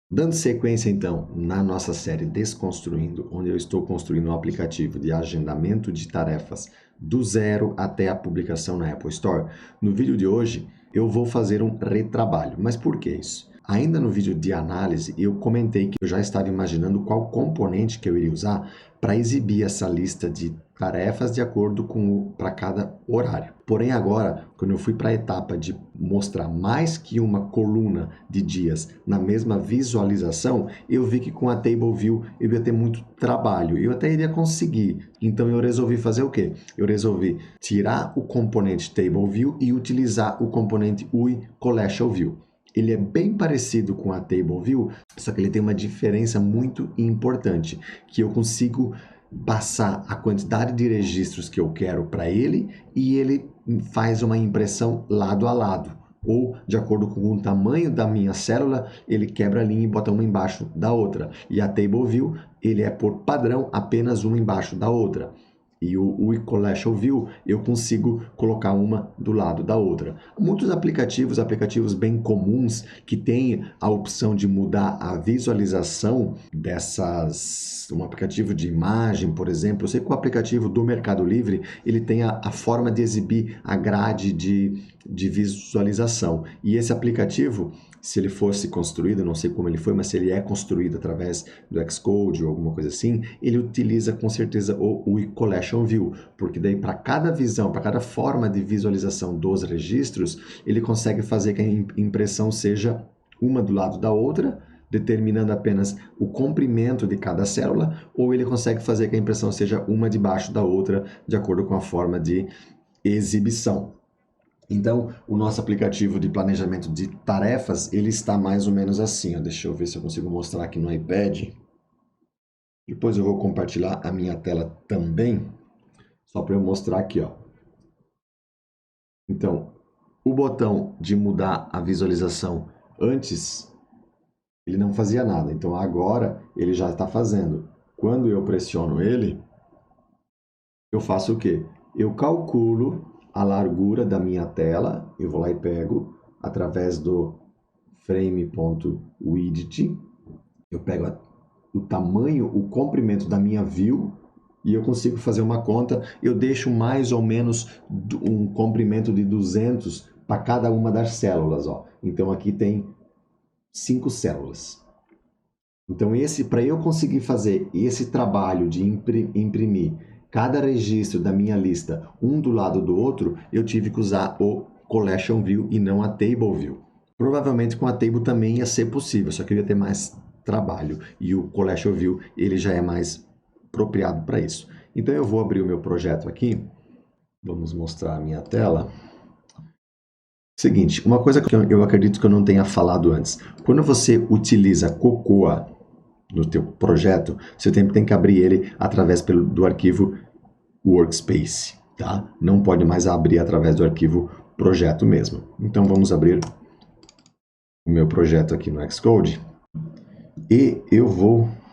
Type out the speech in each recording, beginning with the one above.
Dando sequência, então, na nossa série Desconstruindo, onde eu estou construindo um aplicativo de agendamento de tarefas do zero até a publicação na Apple Store, no vídeo de hoje eu vou fazer um retrabalho. Mas por que isso? Ainda no vídeo de análise, eu comentei que eu já estava imaginando qual componente que eu iria usar para exibir essa lista de tarefas de acordo com para cada horário. Porém, agora, quando eu fui para a etapa de mostrar mais que uma coluna de dias na mesma visualização, eu vi que com a Table View eu ia ter muito trabalho. Eu até iria conseguir. Então eu resolvi fazer o quê? Eu resolvi tirar o componente Table View e utilizar o componente UI Collection View. Ele é bem parecido com a Table View, só que ele tem uma diferença muito importante, que eu consigo passar a quantidade de registros que eu quero para ele e ele faz uma impressão lado a lado. Ou, de acordo com o tamanho da minha célula, ele quebra a linha e bota uma embaixo da outra. E a Table View, ele é por padrão apenas uma embaixo da outra. E o Collection View, eu consigo colocar uma do lado da outra. Muitos aplicativos bem comuns, que têm a opção de mudar a visualização dessas... Um aplicativo de imagem, por exemplo. Eu sei que o aplicativo do Mercado Livre, ele tem a forma de exibir a grade de visualização. E esse aplicativo, se ele fosse construído, não sei como ele foi, mas se ele é construído através do Xcode ou alguma coisa assim, ele utiliza com certeza o Collection View, porque daí para cada visão, para cada forma de visualização dos registros, ele consegue fazer que a impressão seja uma do lado da outra, determinando apenas o comprimento de cada célula, ou ele consegue fazer que a impressão seja uma debaixo da outra, de acordo com a forma de exibição. Então, o nosso aplicativo de planejamento de tarefas, ele está mais ou menos assim, ó. Deixa eu ver se eu consigo mostrar aqui no iPad. Depois eu vou compartilhar a minha tela também, só para eu mostrar aqui, ó. Então, o botão de mudar a visualização antes, ele não fazia nada. Então, agora ele já está fazendo. Quando eu pressiono ele, eu faço o quê? Eu calculo a largura da minha tela, eu vou lá e pego através do frame.widget, eu pego o tamanho, o comprimento da minha view e eu consigo fazer uma conta, eu deixo mais ou menos um comprimento de 200 para cada uma das células, ó. Então aqui tem 5 células. Então para eu conseguir fazer esse trabalho de imprimir cada registro da minha lista um do lado do outro, eu tive que usar o Collection View e não a Table View. Provavelmente com a Table também ia ser possível, só que eu ia ter mais trabalho. E o Collection View, ele já é mais apropriado para isso. Então eu vou abrir o meu projeto aqui. Vamos mostrar a minha tela. Seguinte, uma coisa que eu acredito que eu não tenha falado antes. Quando você utiliza Cocoa no teu projeto, você tem que abrir ele através do arquivo Workspace, tá? Não pode mais abrir através do arquivo projeto mesmo. Então vamos abrir o meu projeto aqui no Xcode e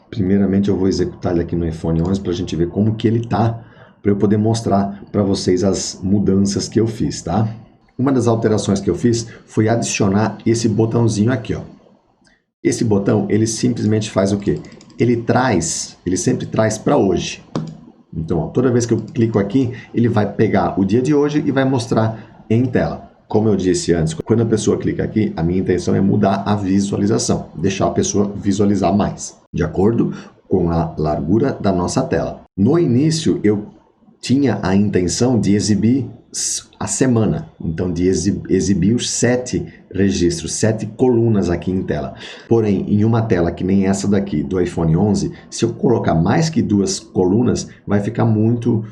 primeiramente eu vou executar ele aqui no iPhone 11 para a gente ver como que ele tá, para eu poder mostrar para vocês as mudanças que eu fiz, tá? Uma das alterações que eu fiz foi adicionar esse botãozinho aqui, ó. Esse botão, ele simplesmente faz o quê? Ele sempre traz para hoje. Então, ó, toda vez que eu clico aqui, ele vai pegar o dia de hoje e vai mostrar em tela. Como eu disse antes, quando a pessoa clica aqui, a minha intenção é mudar a visualização, deixar a pessoa visualizar mais, de acordo com a largura da nossa tela. No início, eu tinha a intenção de exibir a semana, então de exibir os 7 registros, 7 colunas aqui em tela. Porém, em uma tela que nem essa daqui do iPhone 11, se eu colocar mais que 2 colunas, vai ficar muito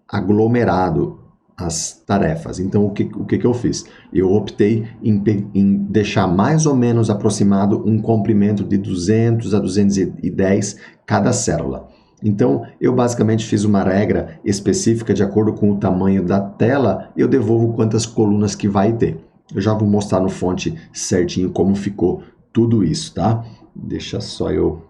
aglomerado as tarefas. Então, o que eu fiz? Eu optei em deixar mais ou menos aproximado um comprimento de 200 a 210 cada célula. Então, eu basicamente fiz uma regra específica de acordo com o tamanho da tela, eu devolvo quantas colunas que vai ter. Eu já vou mostrar no fonte certinho como ficou tudo isso, tá? Deixa só eu...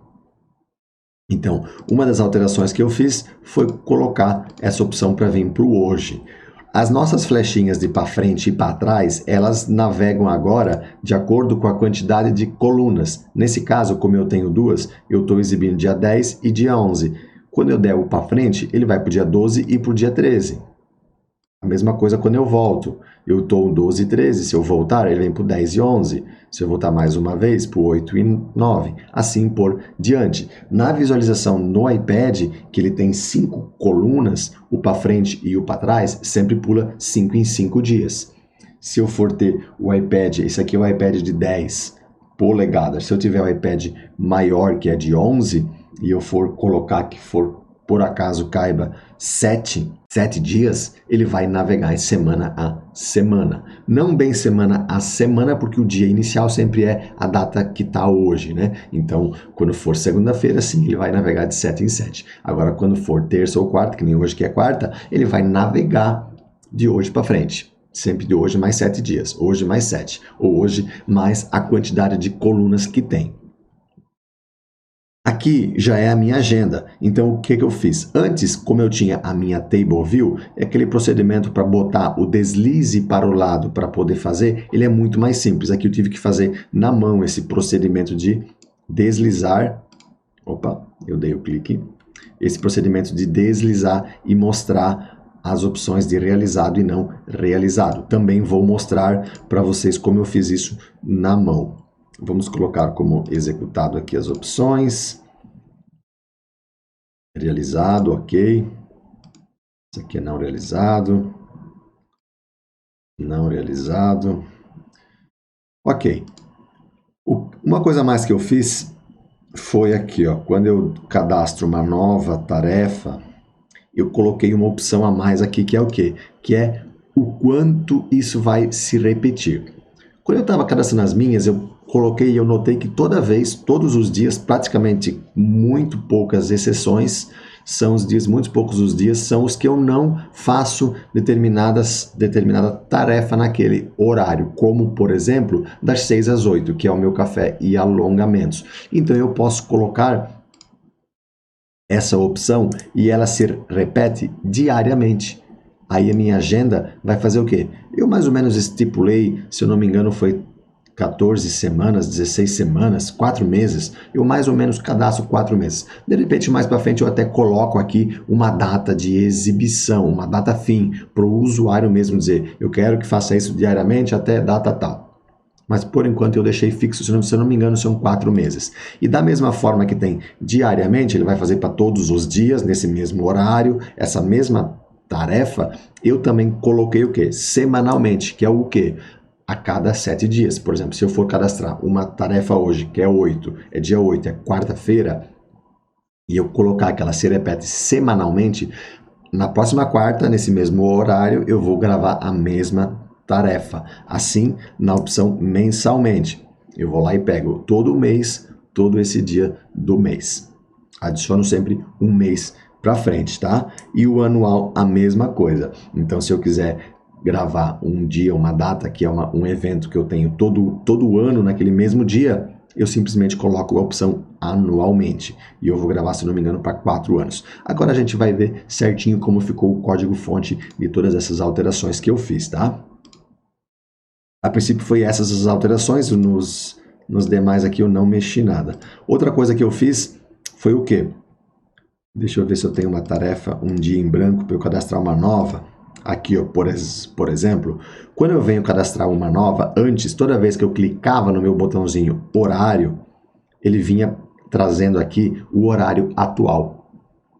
Então, uma das alterações que eu fiz foi colocar essa opção para vir para o hoje. As nossas flechinhas de para frente e para trás, elas navegam agora de acordo com a quantidade de colunas. Nesse caso, como eu tenho duas, eu estou exibindo dia 10 e dia 11. Quando eu der o para frente, ele vai para o dia 12 e para o dia 13. A mesma coisa quando eu volto. Eu estou 12 e 13. Se eu voltar, ele vem para o 10 e 11. Se eu voltar mais uma vez, para o 8 e 9. Assim por diante. Na visualização no iPad, que ele tem 5 colunas, o para frente e o para trás, sempre pula 5 em 5 dias. Se eu for ter o iPad, esse aqui é o iPad de 10 polegadas. Se eu tiver o iPad maior, que é de 11, e eu for colocar que for, por acaso, caiba 7 dias, ele vai navegar em semana a semana. Não bem semana a semana, porque o dia inicial sempre é a data que está hoje, né? Então, quando for segunda-feira, sim, ele vai navegar de 7 em 7. Agora, quando for terça ou quarta, que nem hoje que é quarta, ele vai navegar de hoje para frente. Sempre de hoje mais 7 dias. Hoje mais 7. Ou hoje mais a quantidade de colunas que tem. Aqui já é a minha agenda, então o que eu fiz? Antes, como eu tinha a minha Table View, aquele procedimento para botar o deslize para o lado para poder fazer, ele é muito mais simples. Aqui eu tive que fazer na mão esse procedimento de deslizar. Opa, eu dei o clique. Esse procedimento de deslizar e mostrar as opções de realizado e não realizado. Também vou mostrar para vocês como eu fiz isso na mão. Vamos colocar como executado aqui as opções. Realizado, ok. Isso aqui é não realizado. Não realizado. Ok. Uma coisa a mais que eu fiz foi aqui, ó. Quando eu cadastro uma nova tarefa, eu coloquei uma opção a mais aqui, que é o quê? Que é o quanto isso vai se repetir. Quando eu estava cadastrando as minhas, eu coloquei e eu notei que toda vez, todos os dias, praticamente muito poucas exceções, são os dias, muito poucos os dias, são os que eu não faço determinada tarefa naquele horário, como, por exemplo, das 6 às 8, que é o meu café e alongamentos. Então, eu posso colocar essa opção e ela se repete diariamente. Aí a minha agenda vai fazer o quê? Eu mais ou menos estipulei, se eu não me engano, foi 14 semanas, 16 semanas, 4 meses. Eu mais ou menos cadastro 4 meses. De repente, mais para frente, eu até coloco aqui uma data de exibição, uma data fim, para o usuário mesmo dizer, eu quero que faça isso diariamente até data tal. Mas por enquanto eu deixei fixo, se eu não me engano, são 4 meses. E da mesma forma que tem diariamente, ele vai fazer para todos os dias, nesse mesmo horário, essa mesma tarefa, eu também coloquei o quê? Semanalmente, que é o quê? A cada 7 dias. Por exemplo, se eu for cadastrar uma tarefa hoje, que é 8, é dia 8, é quarta-feira, e eu colocar que ela se repete semanalmente, na próxima quarta, nesse mesmo horário, eu vou gravar a mesma tarefa. Assim, na opção mensalmente, eu vou lá e pego todo mês, todo esse dia do mês. Adiciono sempre um mês para frente, tá? E o anual, a mesma coisa. Então, se eu quiser gravar um dia, uma data, que é um evento que eu tenho todo ano naquele mesmo dia, eu simplesmente coloco a opção anualmente. E eu vou gravar, se não me engano, para 4 anos. Agora a gente vai ver certinho como ficou o código-fonte de todas essas alterações que eu fiz, tá? A princípio foi essas as alterações, nos demais aqui eu não mexi nada. Outra coisa que eu fiz foi o quê? Deixa eu ver se eu tenho uma tarefa, um dia em branco, para eu cadastrar uma nova. Aqui, ó, por exemplo, quando eu venho cadastrar uma nova, antes, toda vez que eu clicava no meu botãozinho horário, ele vinha trazendo aqui o horário atual.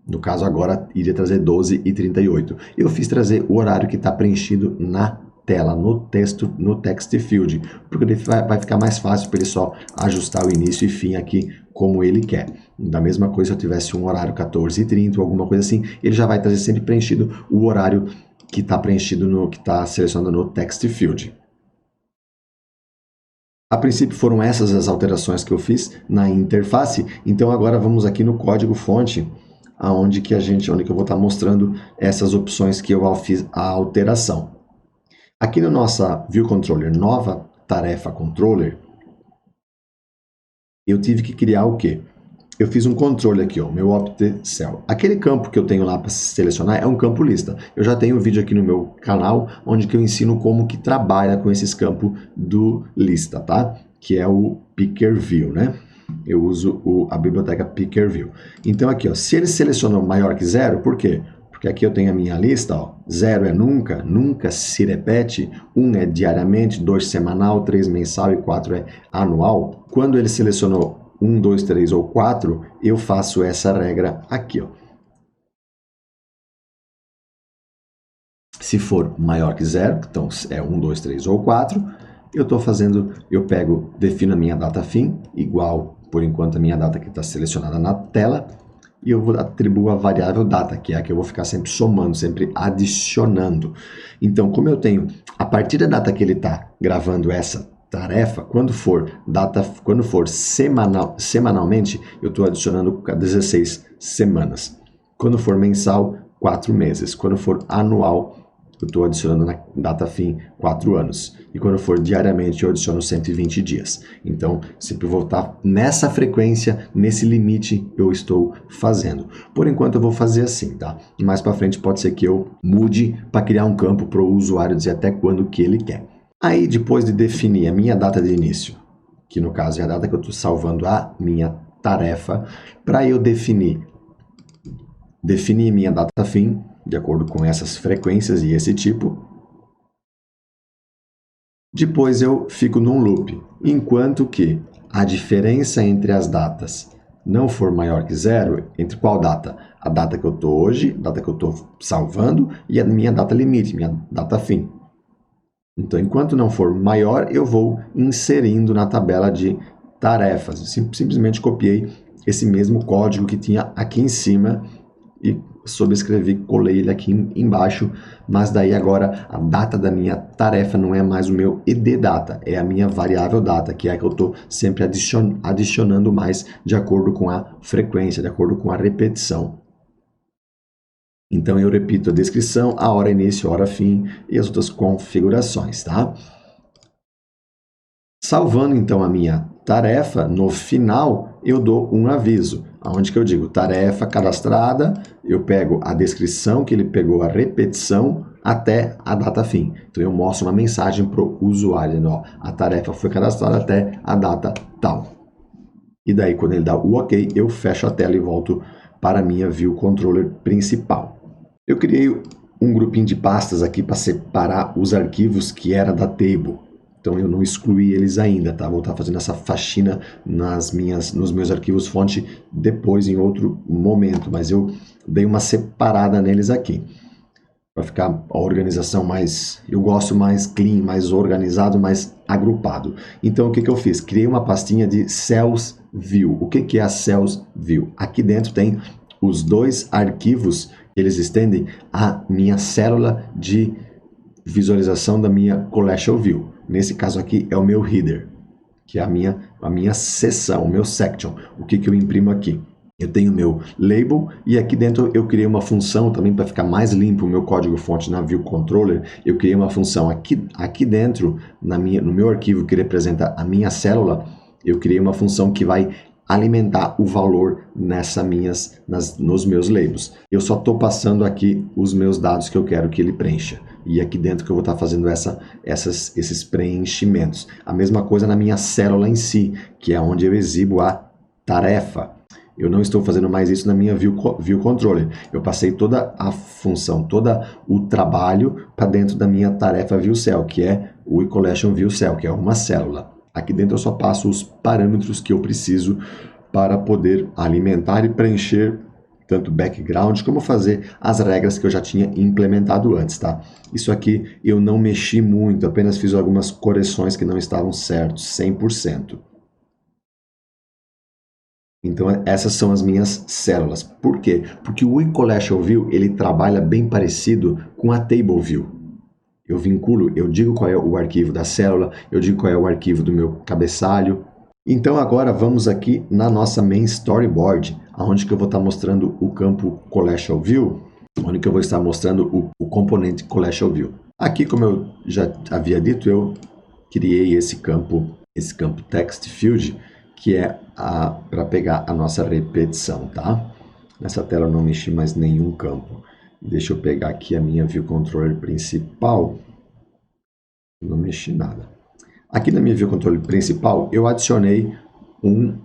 No caso, agora iria trazer 12h38. Eu fiz trazer o horário que está preenchido na tela, no texto, no text field, porque vai ficar mais fácil para ele só ajustar o início e fim aqui como ele quer. Da mesma coisa, se eu tivesse um horário 14h30 ou alguma coisa assim, ele já vai trazer sempre preenchido o horário que está preenchido, que está selecionado no text field. A princípio foram essas as alterações que eu fiz na interface, então agora vamos aqui no código-fonte, onde que eu vou estar mostrando essas opções que eu fiz a alteração. Aqui no nossa View Controller, nova tarefa controller, eu tive que criar o quê? eu fiz um controle aqui, ó, meu Opt Cell. Aquele campo que eu tenho lá para selecionar é um campo lista. Eu já tenho um vídeo aqui no meu canal onde que eu ensino como que trabalha com esses campos do lista, tá? Que é o Picker View, né? Eu uso a biblioteca Picker View. Então aqui, ó, se ele selecionou maior que 0, por quê? Porque aqui eu tenho a minha lista, ó, 0 é nunca, nunca se repete, 1 é diariamente, 2 semanal, 3 mensal e 4 é anual. Quando ele selecionou 1, 2, 3 ou 4, eu faço essa regra aqui, ó. Se for maior que 0, então é 1, 2, 3 ou 4, eu defino a minha data fim, igual, por enquanto, a minha data que está selecionada na tela, e eu atribuo a variável data, que é a que eu vou ficar sempre somando, sempre adicionando. Então, como eu tenho, a partir da data que ele está gravando essa tarefa, quando for semanalmente, eu estou adicionando 16 semanas. Quando for mensal, 4 meses. Quando for anual, eu estou adicionando na data fim 4 anos. E quando for diariamente, eu adiciono 120 dias. Então, sempre voltar nessa frequência, nesse limite, eu estou fazendo. Por enquanto, eu vou fazer assim, tá? Mais para frente, pode ser que eu mude para criar um campo para o usuário dizer até quando que ele quer. Aí, depois de definir a minha data de início, que no caso é a data que eu estou salvando a minha tarefa, para eu definir minha data fim, de acordo com essas frequências e esse tipo. Depois eu fico num loop, enquanto que a diferença entre as datas não for maior que 0, entre qual data? A data que eu estou hoje, a data que eu estou salvando e a minha data limite, minha data fim. Então, enquanto não for maior, eu vou inserindo na tabela de tarefas. Simplesmente copiei esse mesmo código que tinha aqui em cima e sobrescrevi, colei ele aqui embaixo, mas daí agora a data da minha tarefa não é mais o meu edData, é a minha variável data, que é a que eu estou sempre adicionando mais de acordo com a frequência, de acordo com a repetição. Então, eu repito a descrição, a hora início, a hora fim e as outras configurações, tá? Salvando, então, a minha tarefa, no final, eu dou um aviso, onde que eu digo tarefa cadastrada, eu pego a descrição que ele pegou, a repetição, até a data fim. Então, eu mostro uma mensagem para o usuário, dizendo, ó, a tarefa foi cadastrada até a data tal. E daí, quando ele dá o OK, eu fecho a tela e volto para a minha View Controller principal. Eu criei um grupinho de pastas aqui para separar os arquivos que era da table. Então eu não excluí eles ainda, tá? Vou estar fazendo essa faxina nos meus arquivos fonte depois em outro momento, mas eu dei uma separada neles aqui. Para ficar a organização mais, eu gosto mais clean, mais organizado, mais agrupado. Então o que eu fiz? Criei uma pastinha de Cells View. O que é a Cells View? Aqui dentro tem os dois arquivos. Eles estendem a minha célula de visualização da minha Collection View. Nesse caso aqui é o meu header, que é a minha seção, o meu section. O que eu imprimo aqui? Eu tenho o meu label e aqui dentro eu criei uma função também para ficar mais limpo o meu código-fonte na View Controller. Eu criei uma função aqui dentro, no meu arquivo que representa a minha célula, eu criei uma função que vai alimentar o valor nos meus labels. Eu só estou passando aqui os meus dados que eu quero que ele preencha. E aqui dentro que eu vou estar fazendo esses preenchimentos. A mesma coisa na minha célula em si, que é onde eu exibo a tarefa. Eu não estou fazendo mais isso na minha View Controller. Eu passei toda a função, todo o trabalho para dentro da minha tarefa View Cell, que é o eCollection View Cell, que é uma célula. Aqui dentro eu só passo os parâmetros que eu preciso para poder alimentar e preencher tanto background como fazer as regras que eu já tinha implementado antes, tá? Isso aqui eu não mexi muito, apenas fiz algumas correções que não estavam certos, 100%. Então essas são as minhas células. Por quê? Porque o eCollection View ele trabalha bem parecido com a Table View. Eu vinculo, eu digo qual é o arquivo da célula, eu digo qual é o arquivo do meu cabeçalho. Então agora vamos aqui na nossa main storyboard, onde que eu vou estar mostrando o campo Collection View, onde que eu vou estar mostrando o componente Collection View. Aqui, como eu já havia dito, eu criei esse campo Text Field, que é para pegar a nossa repetição, tá? Nessa tela eu não mexi mais nenhum campo. Deixa eu pegar aqui a minha View Controller principal. Não mexi nada. Aqui na minha View Controller principal, eu adicionei um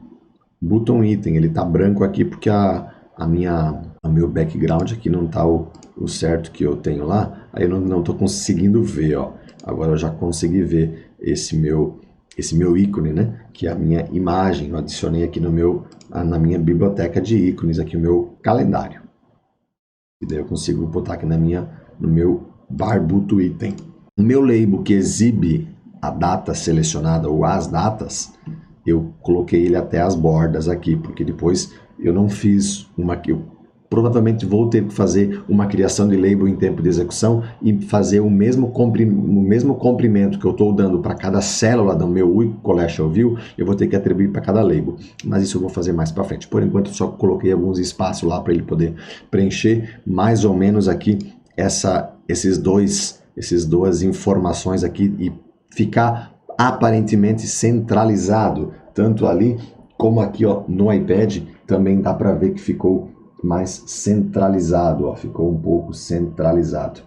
button item. Ele está branco aqui porque o meu background aqui não está o certo que eu tenho lá. Aí eu não estou conseguindo ver, ó. Agora eu já consegui ver esse meu ícone, né? Que é a minha imagem. Eu adicionei aqui na minha biblioteca de ícones, aqui o meu calendário. E daí eu consigo botar aqui no meu barbuto item. O meu label que exibe a data selecionada ou as datas, eu coloquei ele até as bordas aqui, porque depois eu não fiz eu provavelmente vou ter que fazer uma criação de label em tempo de execução e fazer o mesmo comprimento que eu estou dando para cada célula do meu UI Collection View, eu vou ter que atribuir para cada label. Mas isso eu vou fazer mais para frente. Por enquanto eu só coloquei alguns espaços lá para ele poder preencher mais ou menos aqui esses duas informações aqui e ficar aparentemente centralizado, tanto ali como aqui, ó, no iPad, também dá para ver que ficou mais centralizado, ó, ficou um pouco centralizado.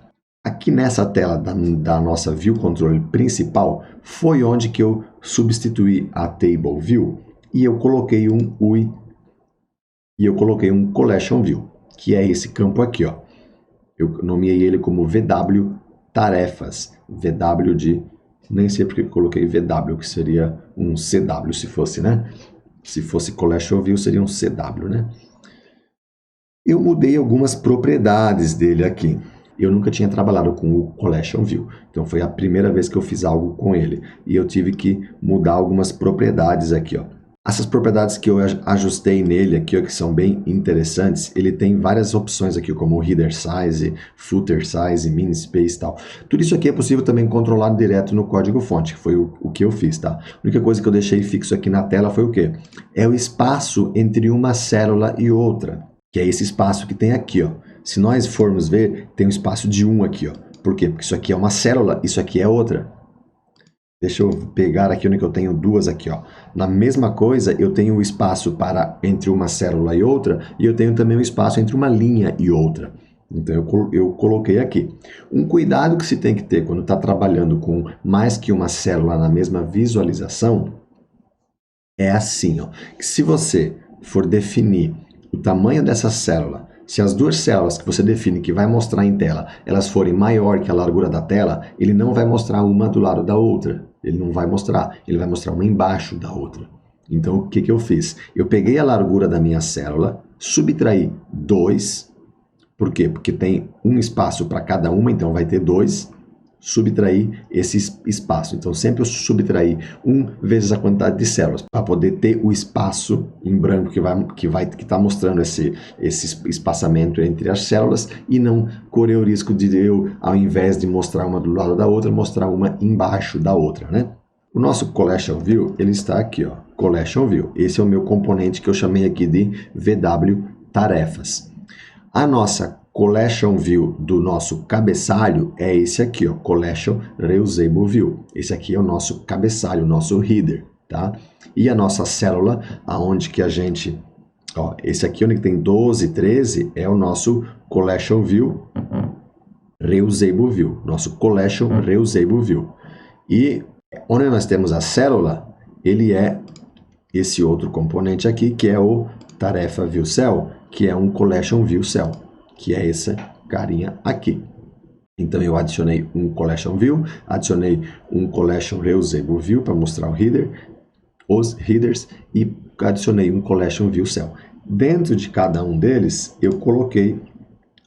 Aqui nessa tela da nossa View Controller principal, foi onde que eu substituí a Table View e eu coloquei um UI e eu coloquei um Collection View, que é esse campo aqui, ó. Eu nomeei ele como VW Tarefas, VW de... nem sei porque eu coloquei VW, que seria um CW se fosse, né? Se fosse Collection View, seria um CW, né? Eu mudei algumas propriedades dele aqui. Eu nunca tinha trabalhado com o Collection View, então foi a primeira vez que eu fiz algo com ele. E eu tive que mudar algumas propriedades aqui, ó. Essas propriedades que eu ajustei nele aqui, ó, que são bem interessantes, ele tem várias opções aqui, como Header Size, Footer Size, Min Space e tal. Tudo isso aqui é possível também controlar direto no código-fonte, que foi o que eu fiz, tá? A única coisa que eu deixei fixo aqui na tela foi o quê? É o espaço entre uma célula e outra, que é esse espaço que tem aqui, ó. Se nós formos ver, tem um espaço de 1 aqui, ó. Por quê? Porque isso aqui é uma célula, isso aqui é outra. Deixa eu pegar aqui onde eu tenho duas aqui, ó. Na mesma coisa, eu tenho o espaço entre uma célula e outra, e eu tenho também o espaço entre uma linha e outra. Então, eu coloquei aqui. Um cuidado que se tem que ter quando está trabalhando com mais que uma célula na mesma visualização é assim, ó. Que se você for definir o tamanho dessa célula, se as duas células que você define que vai mostrar em tela, elas forem maior que a largura da tela, ele não vai mostrar uma do lado da outra. Ele não vai mostrar, ele vai mostrar uma embaixo da outra. Então, o que que eu fiz? Eu peguei a largura da minha célula, subtraí 2. Por quê? Porque tem um espaço para cada uma, então vai ter 2. Subtrair esse espaço. Então, sempre eu subtrair 1 vezes a quantidade de células para poder ter o espaço em branco que está mostrando esse espaçamento entre as células e não correr o risco de eu, ao invés de mostrar uma do lado da outra, mostrar uma embaixo da outra, né? O nosso Collection View, ele está aqui, ó, Collection View. Esse é o meu componente que eu chamei aqui de VW Tarefas. A nossa Collection View do nosso cabeçalho é esse aqui, ó, Collection Reusable View. Esse aqui é o nosso cabeçalho, o nosso header, tá? E a nossa célula, aonde que a gente... ó, esse aqui onde tem 12, 13, é o nosso Collection View Reusable View, nosso Collection Reusable View. E onde nós temos a célula, ele é esse outro componente aqui, que é o Tarefa View Cell, que é um Collection View Cell, que é essa carinha aqui. Então, eu adicionei um Collection View, adicionei um Collection Reusable View para mostrar o header, os headers, e adicionei um Collection View Cell. Dentro de cada um deles, eu coloquei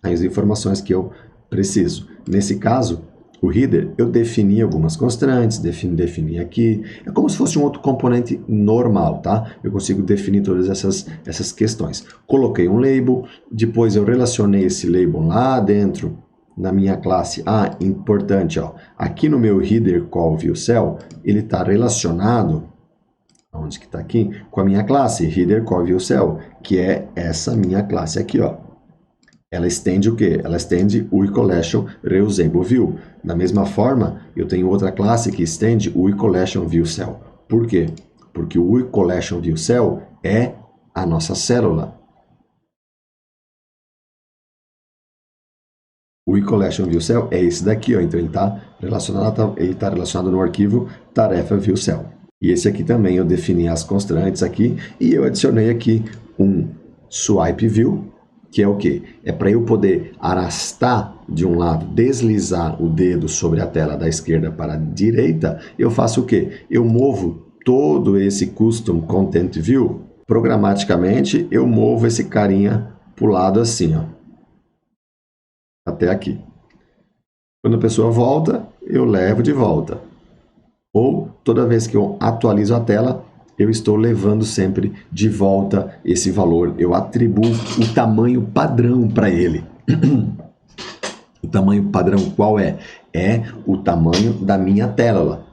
as informações que eu preciso. Nesse caso, o header, eu defini algumas constantes, defini aqui. É como se fosse um outro componente normal, tá? Eu consigo definir todas essas questões. Coloquei um label, depois eu relacionei esse label lá dentro, na minha classe. Ah, importante, ó. Aqui no meu header call view cell, ele está relacionado, onde que está aqui? Com a minha classe, header call view cell, que é essa minha classe aqui, ó. Ela estende o quê? Ela estende o Collection Reusable View. Da mesma forma, eu tenho outra classe que estende o Collection View Cell. Por quê? Porque o Week Collection View Cell é a nossa célula. O Week Collection View Cell é esse daqui, ó. Então ele está relacionado no arquivo tarefa View Cell. E esse aqui também eu defini as constantes aqui e eu adicionei aqui um Swipe View, que é o quê? É para eu poder arrastar de um lado, deslizar o dedo sobre a tela da esquerda para a direita, eu faço o quê? Eu movo todo esse Custom Content View, programaticamente eu movo esse carinha para o lado assim, ó, até aqui. Quando a pessoa volta, eu levo de volta. Ou toda vez que eu atualizo a tela, eu estou levando sempre de volta esse valor. Eu atribuo o tamanho padrão para ele. O tamanho padrão qual é? É o tamanho da minha tela.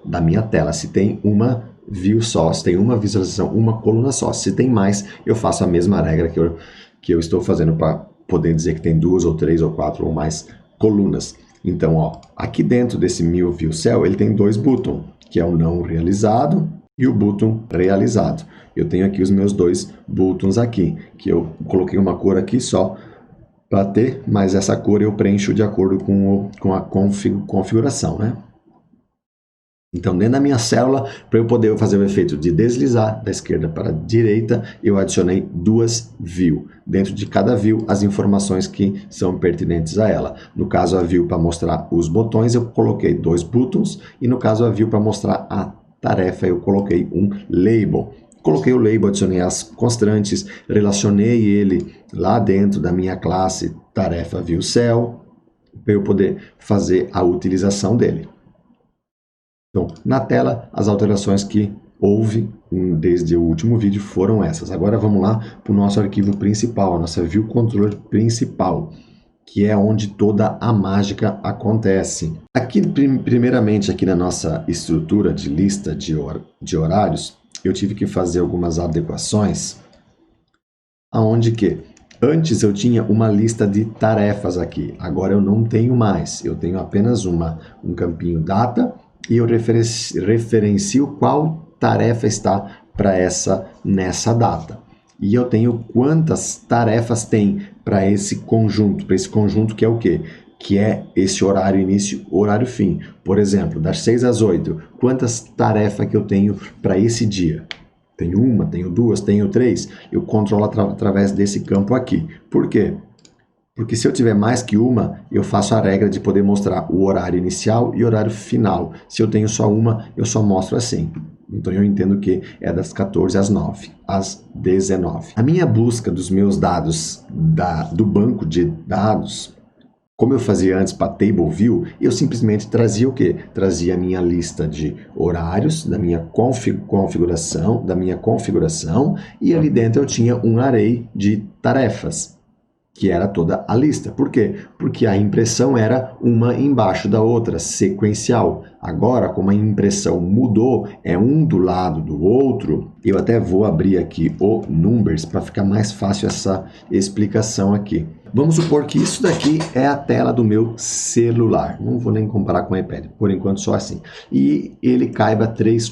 Se tem uma view só, se tem uma visualização, uma coluna só. Se tem mais, eu faço a mesma regra que eu estou fazendo para poder dizer que tem 2 ou 3 ou 4 ou mais colunas. Então, ó, aqui dentro desse New View Cell, ele tem 2 botões, que é o não realizado e o botão realizado. Eu tenho aqui os meus 2 botões aqui, que eu coloquei uma cor aqui só para ter, mas essa cor eu preencho de acordo com a configuração, né? Então, dentro da minha célula, para eu poder fazer o efeito de deslizar da esquerda para a direita, eu adicionei 2 view. Dentro de cada view, as informações que são pertinentes a ela. No caso, a view para mostrar os botões, eu coloquei 2 buttons. E no caso, a view para mostrar a tarefa, eu coloquei um label. Coloquei o label, adicionei as constantes, relacionei ele lá dentro da minha classe tarefa view cell, para eu poder fazer a utilização dele. Então, na tela, as alterações que houve desde o último vídeo foram essas. Agora vamos lá para o nosso arquivo principal, a nossa View Controller principal, que é onde toda a mágica acontece. Aqui, primeiramente, aqui na nossa estrutura de lista de horários, eu tive que fazer algumas adequações, aonde que antes eu tinha uma lista de tarefas aqui, agora eu não tenho mais, eu tenho apenas um campinho data, e eu referencio qual tarefa está nessa data. E eu tenho quantas tarefas tem para esse conjunto que é o quê? Que é esse horário início, horário fim. Por exemplo, das 6 às 8, quantas tarefas que eu tenho para esse dia? Tenho 1, tenho 2, tenho 3. Eu controlo através desse campo aqui. Por quê? Porque se eu tiver mais que uma, eu faço a regra de poder mostrar o horário inicial e o horário final. Se eu tenho só uma, eu só mostro assim. Então eu entendo que é das 14 às 9, às 19. A minha busca dos meus dados do banco de dados, como eu fazia antes para Table View, eu simplesmente trazia o quê? Trazia a minha lista de horários, da minha configuração, e ali dentro eu tinha um array de tarefas, que era toda a lista. Por quê? Porque a impressão era uma embaixo da outra, sequencial. Agora, como a impressão mudou, é um do lado do outro, eu até vou abrir aqui o Numbers para ficar mais fácil essa explicação aqui. Vamos supor que isso daqui é a tela do meu celular. Não vou nem comparar com o iPad, por enquanto só assim. E ele caiba 3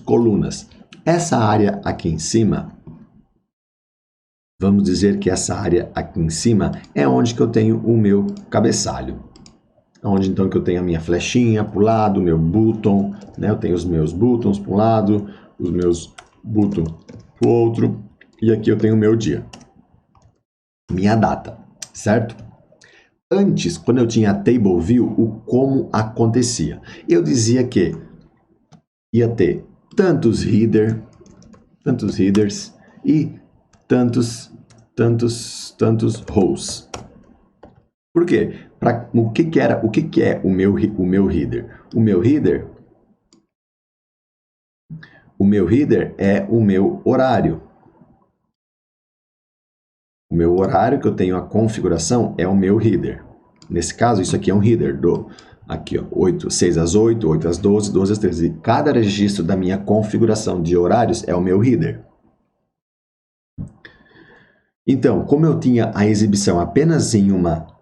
colunas. Essa área aqui em cima, vamos dizer que essa área aqui em cima é onde que eu tenho o meu cabeçalho. Onde então que eu tenho a minha flechinha para o lado, o meu button, né? Eu tenho os meus buttons para um lado, os meus buttons para o outro. E aqui eu tenho o meu dia. Minha data, certo? Antes, quando eu tinha a Table View, o como acontecia? Eu dizia que ia ter tantos headers e tantos rows. Por quê? O que é o meu header? O meu header é o meu horário. O meu horário que eu tenho a configuração é o meu header. Nesse caso, isso aqui é um header aqui, ó, 6 às 8, 8 às 12, 12 às 13. Cada registro da minha configuração de horários é o meu header. Então, como eu tinha a exibição apenas em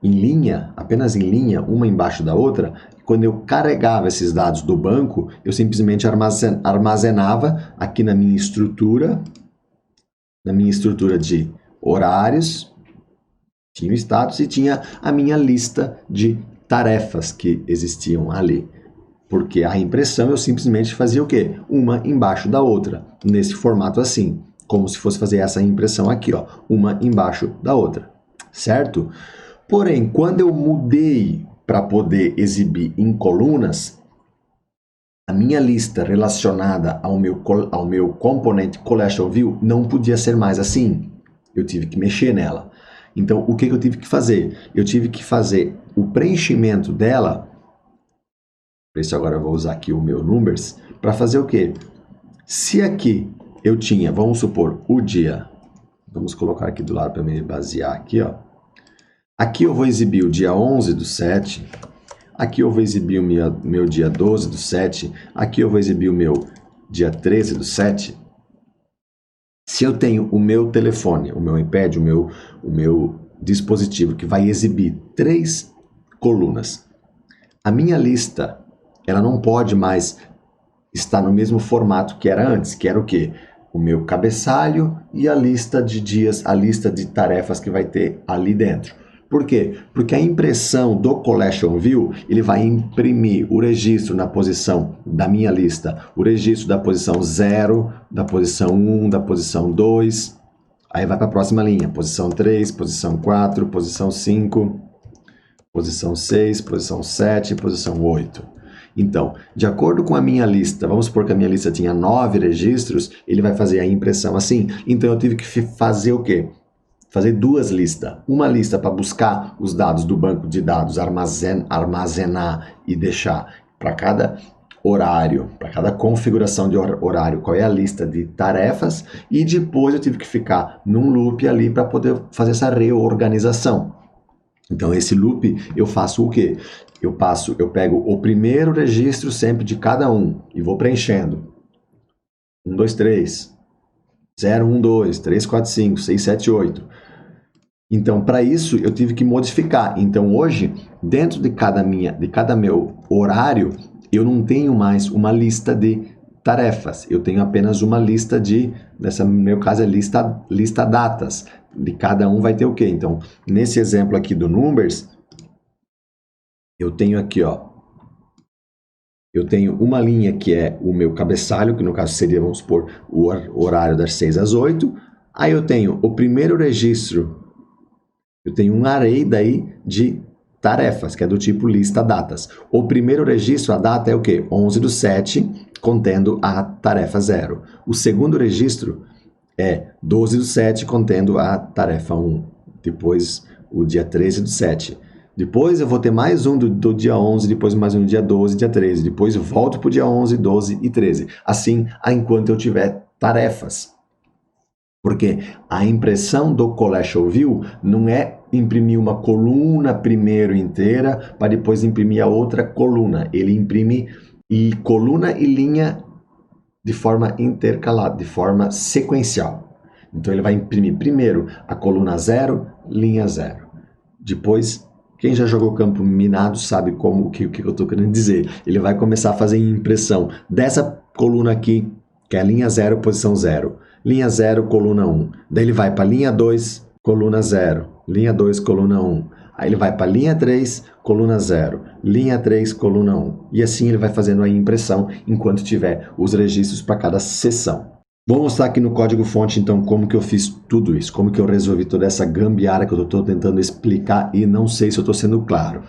linha, uma embaixo da outra, quando eu carregava esses dados do banco, eu simplesmente armazenava aqui na minha estrutura de horários, tinha o status e tinha a minha lista de tarefas que existiam ali. Porque a impressão eu simplesmente fazia o quê? Uma embaixo da outra, nesse formato assim, como se fosse fazer essa impressão aqui, ó, uma embaixo da outra, certo? Porém, quando eu mudei para poder exibir em colunas, a minha lista relacionada ao meu componente Collection View não podia ser mais assim. Eu tive que mexer nela. Então, o que eu tive que fazer? Eu tive que fazer o preenchimento dela. Por isso agora eu vou usar aqui o meu Numbers para fazer o quê? Se aqui eu tinha, vamos supor, o dia. Vamos colocar aqui do lado para me basear aqui, ó. Aqui eu vou exibir o dia 11/7. Aqui eu vou exibir o meu dia 12/7. Aqui eu vou exibir o meu dia 13/7. Se eu tenho o meu telefone, o meu iPad, o meu dispositivo que vai exibir 3 colunas, a minha lista ela não pode mais estar no mesmo formato que era antes, que era o quê? O meu cabeçalho e a lista de dias, a lista de tarefas que vai ter ali dentro. Por quê? Porque a impressão do Collection View, ele vai imprimir o registro na posição da minha lista, o registro da posição 0, da posição 1, da posição 2, aí vai para a próxima linha, posição 3, posição 4, posição 5, posição 6, posição 7, posição 8. Então, de acordo com a minha lista, vamos supor que a minha lista tinha 9 registros, ele vai fazer a impressão assim. Então, eu tive que fazer o quê? Fazer 2 listas. Uma lista para buscar os dados do banco de dados, armazenar e deixar para cada horário, para cada configuração de horário, qual é a lista de tarefas. E depois eu tive que ficar num loop ali para poder fazer essa reorganização. Então, esse loop, eu faço o quê? Eu pego o primeiro registro sempre de cada um e vou preenchendo. 1, 2, 3. 0, 1, 2, 3, 4, 5, 6, 7, 8. Então, para isso, eu tive que modificar. Então, hoje, dentro de cada meu horário, eu não tenho mais uma lista de tarefas. Eu tenho apenas uma lista no meu caso, é lista datas. De cada um vai ter o quê? Então, nesse exemplo aqui do Numbers, eu tenho aqui, ó. Eu tenho uma linha que é o meu cabeçalho, que no caso seria, vamos supor, o horário das 6 às 8. Aí eu tenho o primeiro registro, eu tenho um array daí de tarefas, que é do tipo lista datas. O primeiro registro, a data é o quê? 11/7, contendo a tarefa 0. O segundo registro é 12/7, contendo a tarefa 1. Depois, o dia 13/7. Depois eu vou ter mais um do dia 11, depois mais um do dia 12, dia 13. Depois eu volto para o dia 11, 12 e 13. Assim, enquanto eu tiver tarefas. Porque a impressão do Collection View não é imprimir uma coluna primeiro inteira para depois imprimir a outra coluna. Ele imprime coluna e linha de forma intercalada, de forma sequencial. Então ele vai imprimir primeiro a coluna 0, linha 0. Depois, quem já jogou campo minado sabe o que eu estou querendo dizer. Ele vai começar a fazer impressão dessa coluna aqui, que é a linha 0, posição 0. Linha 0, coluna 1. Daí ele vai para a linha 2, coluna 0. Linha 2, coluna 1. Aí ele vai para a linha 3, coluna 0. Linha 3, coluna 1. E assim ele vai fazendo a impressão enquanto tiver os registros para cada seção. Vou mostrar aqui no código-fonte, então, como que eu fiz tudo isso, como que eu resolvi toda essa gambiarra que eu estou tentando explicar e não sei se eu estou sendo claro.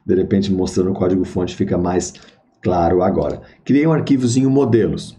De repente, mostrando o código-fonte fica mais claro agora. Criei um arquivozinho modelos.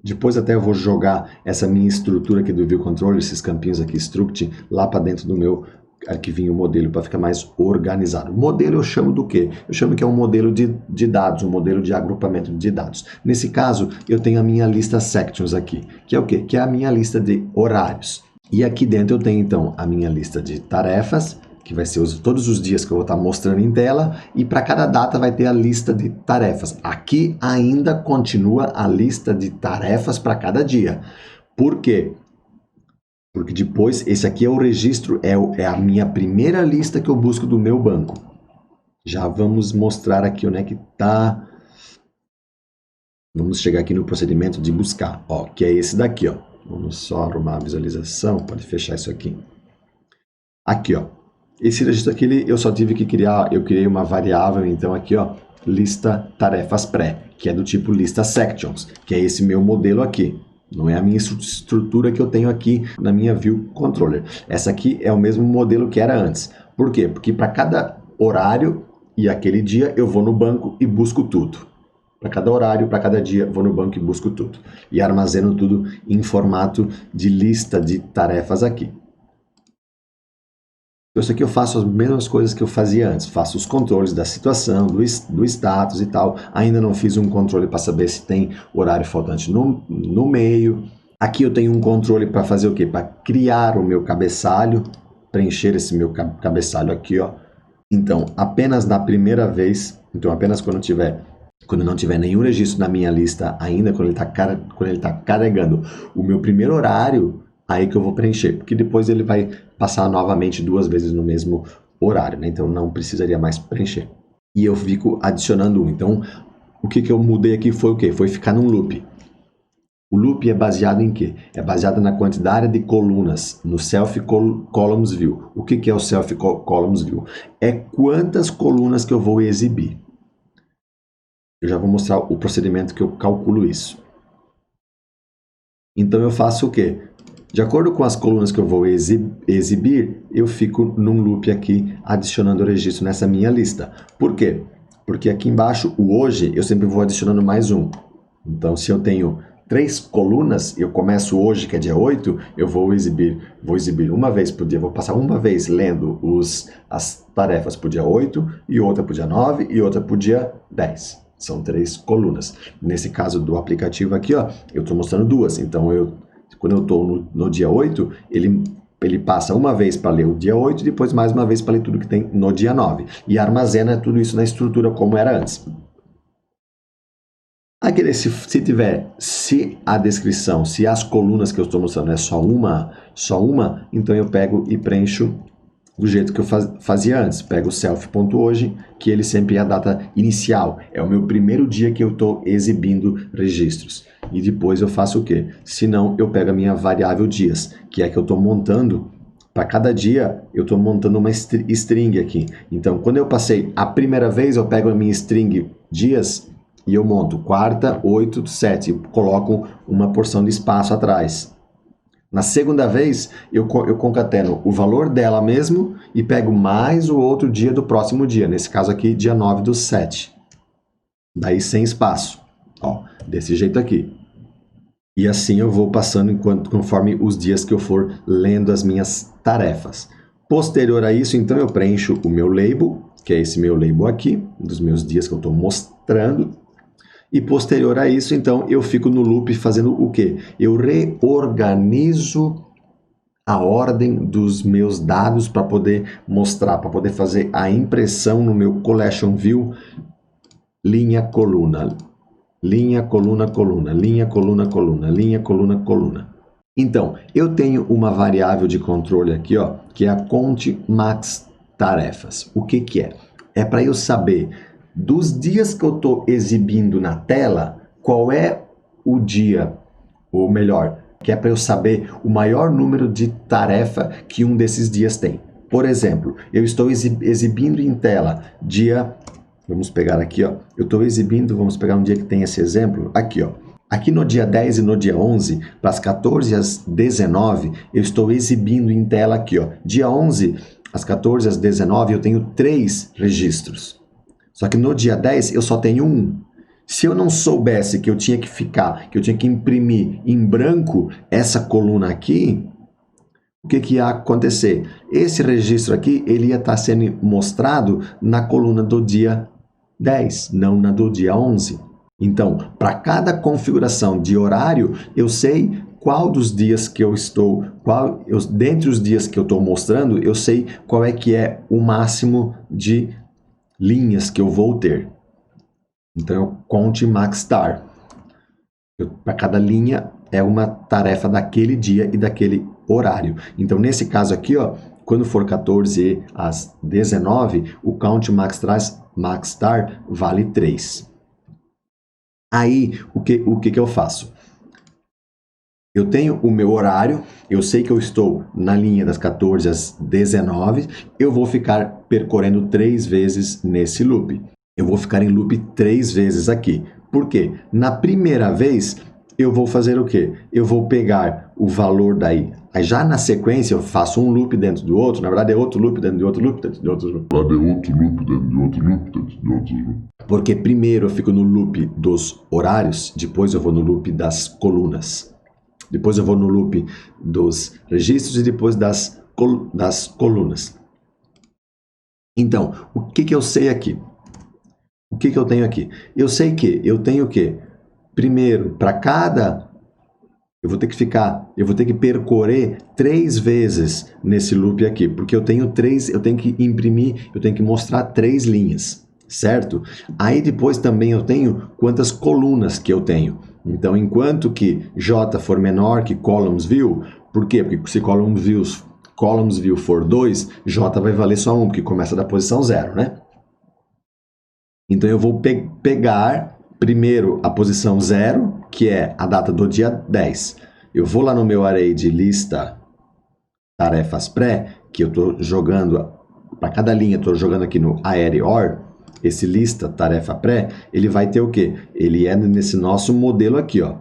Depois até eu vou jogar essa minha estrutura aqui do View Controller, esses campinhos aqui, struct, lá para dentro do meu arquivinho modelo para ficar mais organizado. Modelo eu chamo do quê? Eu chamo que é um modelo de dados, um modelo de agrupamento de dados. Nesse caso, eu tenho a minha lista sections aqui, que é o quê? Que é a minha lista de horários. E aqui dentro eu tenho, então, a minha lista de tarefas, que vai ser todos os dias que eu vou estar mostrando em tela, e para cada data vai ter a lista de tarefas. Aqui ainda continua a lista de tarefas para cada dia. Por quê? Porque depois, esse aqui é o registro, é a minha primeira lista que eu busco do meu banco. Já vamos mostrar aqui onde é que está. Vamos chegar aqui no procedimento de buscar, ó, que é esse daqui, ó. Vamos só arrumar a visualização, pode fechar isso aqui. Aqui, ó. Esse registro aqui, eu só tive que criar, eu criei uma variável, então aqui, ó, lista tarefas pré, que é do tipo lista sections, que é esse meu modelo aqui. Não é a minha estrutura que eu tenho aqui na minha view controller. Essa aqui é o mesmo modelo que era antes. Por quê? Porque para cada horário e aquele dia eu vou no banco e busco tudo. Para cada horário, para cada dia, vou no banco e busco tudo. E armazeno tudo em formato de lista de tarefas aqui. Então, isso aqui eu faço as mesmas coisas que eu fazia antes. Faço os controles da situação, do status e tal. Ainda não fiz um controle para saber se tem horário faltante no meio. Aqui eu tenho um controle para fazer o quê? Para criar o meu cabeçalho, preencher esse meu cabeçalho aqui, ó. Então, apenas na primeira vez, então apenas quando não tiver nenhum registro na minha lista ainda, quando ele tá carregando o meu primeiro horário, aí que eu vou preencher, porque depois ele vai passar novamente 2 vezes no mesmo horário, né? Então não precisaria mais preencher. E eu fico adicionando um. Então, o que eu mudei aqui foi o quê? Foi ficar num loop. O loop é baseado em quê? É baseado na quantidade de colunas, no Self Columns View. O que é o Self Columns View? É quantas colunas que eu vou exibir. Eu já vou mostrar o procedimento que eu calculo isso. Então eu faço o quê? De acordo com as colunas que eu vou exibir, eu fico num loop aqui, adicionando o registro nessa minha lista. Por quê? Porque aqui embaixo, o hoje, eu sempre vou adicionando mais um. Então, se eu tenho 3 colunas, eu começo hoje, que é dia 8, eu vou exibir uma vez por dia, vou passar uma vez lendo as tarefas para o dia 8, e outra para o dia 9, e outra para o dia 10. São 3 colunas. Nesse caso do aplicativo aqui, ó, eu estou mostrando 2. Então, quando eu estou no dia 8, ele passa uma vez para ler o dia 8 e depois mais uma vez para ler tudo que tem no dia 9. E armazena tudo isso na estrutura como era antes. Aqui, se a descrição, se as colunas que eu estou mostrando é só uma, então eu pego e preencho do jeito que eu fazia antes. Pego o self.hoje, que ele sempre é a data inicial. É o meu primeiro dia que eu estou exibindo registros. E depois eu faço o quê? Se não, eu pego a minha variável dias, que é que eu estou montando. Para cada dia, eu estou montando uma string aqui. Então, quando eu passei a primeira vez, eu pego a minha string dias e eu monto quarta, 8, 7. E coloco uma porção de espaço atrás. Na segunda vez, eu concateno o valor dela mesmo e pego mais o outro dia do próximo dia. Nesse caso aqui, dia 9/7. Daí sem espaço. Ó, desse jeito aqui. E assim eu vou passando conforme os dias que eu for lendo as minhas tarefas. Posterior a isso, então, eu preencho o meu label, que é esse meu label aqui, dos meus dias que eu estou mostrando. E posterior a isso, então, eu fico no loop fazendo o quê? Eu reorganizo a ordem dos meus dados para poder mostrar, para poder fazer a impressão no meu Collection View, linha, coluna, linha, coluna, coluna, linha, coluna, coluna, linha, coluna, coluna. Então, eu tenho uma variável de controle aqui, ó, que é a count max tarefas. O que que é? É para eu saber dos dias que eu estou exibindo na tela, qual é o dia, ou melhor, que é para eu saber o maior número de tarefa que um desses dias tem. Por exemplo, eu estou exibindo em tela dia, vamos pegar aqui, ó, eu estou exibindo, vamos pegar um dia que tem esse exemplo, aqui, ó. Aqui no dia 10 e no dia 11, para as 14 às 19, eu estou exibindo em tela aqui, ó. Dia 11, às 14 às 19, eu tenho 3 registros. Só que no dia 10 eu só tenho 1. Se eu não soubesse que eu tinha que imprimir em branco essa coluna aqui, o que ia acontecer? Esse registro aqui, ele ia estar sendo mostrado na coluna do dia 10, não na do dia 11. Então, para cada configuração de horário, eu sei qual dos dias que eu estou, dentre os dias que eu estou mostrando, eu sei qual é que é o máximo de linhas que eu vou ter. Então, eu count max tar. Para cada linha é uma tarefa daquele dia e daquele horário. Então, nesse caso aqui, ó, quando for 14 às 19, o count maxtar vale 3. Aí, o que eu faço? Eu tenho o meu horário, eu sei que eu estou na linha das 14 às 19, eu vou ficar percorrendo 3 vezes nesse loop. Eu vou ficar em loop 3 vezes aqui. Por quê? Na primeira vez, eu vou fazer o quê? Eu vou pegar o valor daí. Aí já na sequência eu faço um loop dentro do outro, na verdade é outro loop dentro de outro loop dentro de outro loop. Porque primeiro eu fico no loop dos horários, depois eu vou no loop das colunas. Depois eu vou no loop dos registros e depois das colunas. Então, o que eu sei aqui? O que eu tenho aqui? Eu sei que eu tenho o quê? Primeiro, para cada... Eu vou ter que percorrer 3 vezes nesse loop aqui, porque eu tenho que imprimir, eu tenho que mostrar 3 linhas, certo? Aí depois também eu tenho quantas colunas que eu tenho. Então, enquanto que J for menor que columns view, por quê? Porque se columns view for 2, J vai valer só 1, porque começa da posição 0, né? Então, eu vou pegar primeiro a posição 0, que é a data do dia 10. Eu vou lá no meu array de lista tarefas pré, que eu estou jogando, para cada linha, estou jogando aqui no array or, esse lista tarefa pré, ele vai ter o quê? Ele é nesse nosso modelo aqui, ó.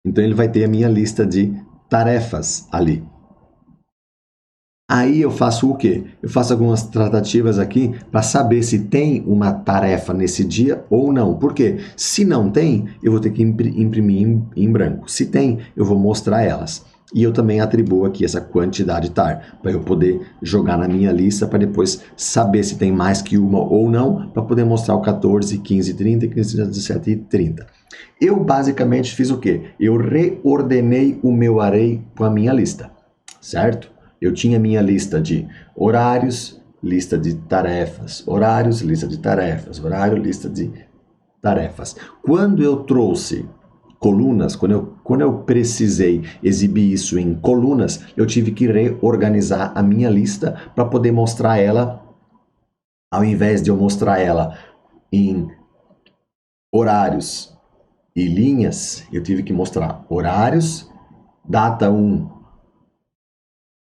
Então, ele vai ter a minha lista de tarefas ali. Aí eu faço o quê? Eu faço algumas tratativas aqui para saber se tem uma tarefa nesse dia ou não. Por quê? Se não tem, eu vou ter que imprimir em branco. Se tem, eu vou mostrar elas. E eu também atribuo aqui essa quantidade tar, para eu poder jogar na minha lista, para depois saber se tem mais que uma ou não, para poder mostrar o 14, 15, 30, 15, 17 e 30. Eu basicamente fiz o quê? Eu reordenei o meu array com a minha lista, certo? Eu tinha minha lista de horários, lista de tarefas, horários, lista de tarefas, horário, lista de tarefas. Quando eu trouxe colunas, quando eu precisei exibir isso em colunas, eu tive que reorganizar a minha lista para poder mostrar ela, ao invés de eu mostrar ela em horários e linhas, eu tive que mostrar horários, data 1,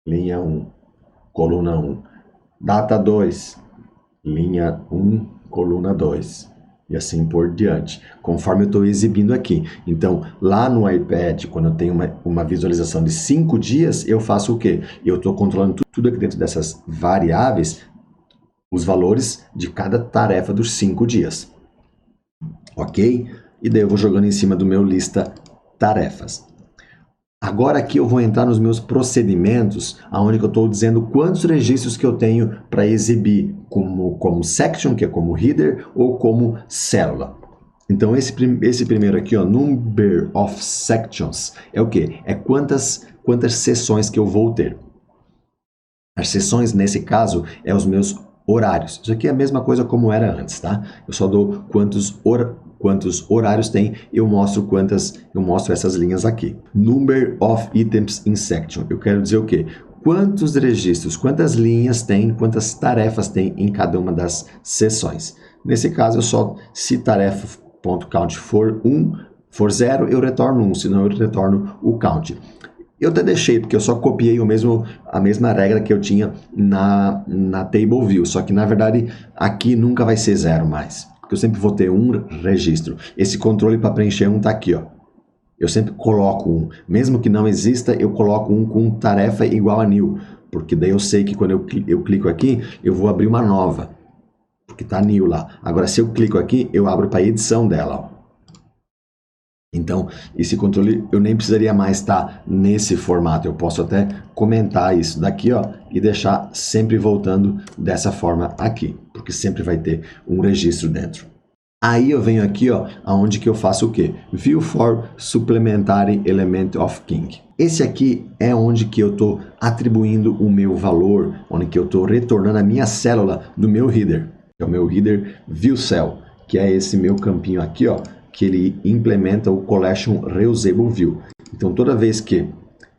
linha 1, coluna 1, data 2, linha 1, coluna 2. E assim por diante, conforme eu estou exibindo aqui. Então, lá no iPad, quando eu tenho uma visualização de 5 dias, eu faço o quê? Eu estou controlando tudo aqui dentro dessas variáveis, os valores de cada tarefa dos 5 dias. Ok? E daí eu vou jogando em cima do meu lista tarefas. Agora aqui eu vou entrar nos meus procedimentos, onde eu estou dizendo quantos registros que eu tenho para exibir como section, que é como header, ou como célula. Então esse primeiro aqui, ó, number of sections, é o quê? É quantas sessões que eu vou ter. As sessões, nesse caso, é os meus horários. Isso aqui é a mesma coisa como era antes, tá? Eu só dou quantos horários tem, eu mostro essas linhas aqui. Number of items in section. Eu quero dizer o quê? Quantos registros, quantas linhas tem, quantas tarefas tem em cada uma das sessões. Nesse caso, se tarefa.count for 0, eu retorno 1, senão eu retorno o count. Eu até deixei, porque eu só copiei a mesma regra que eu tinha na Table View, só que na verdade aqui nunca vai ser 0 mais, porque eu sempre vou ter um registro. Esse controle para preencher 1 está aqui, ó. Eu sempre coloco 1, mesmo que não exista, eu coloco 1 com tarefa igual a new, porque daí eu sei que quando eu clico aqui, eu vou abrir uma nova, porque está new lá. Agora, se eu clico aqui, eu abro para a edição dela, ó. Então, esse controle eu nem precisaria mais estar nesse formato. Eu posso até comentar isso daqui, ó, e deixar sempre voltando dessa forma aqui, porque sempre vai ter um registro dentro. Aí eu venho aqui, ó, aonde que eu faço o quê? View for Supplementary Element of King. Esse aqui é onde que eu estou atribuindo o meu valor, onde que eu estou retornando a minha célula do meu header. É o meu header ViewCell, que é esse meu campinho aqui, ó, que ele implementa o Collection Reusable View. Então, toda vez que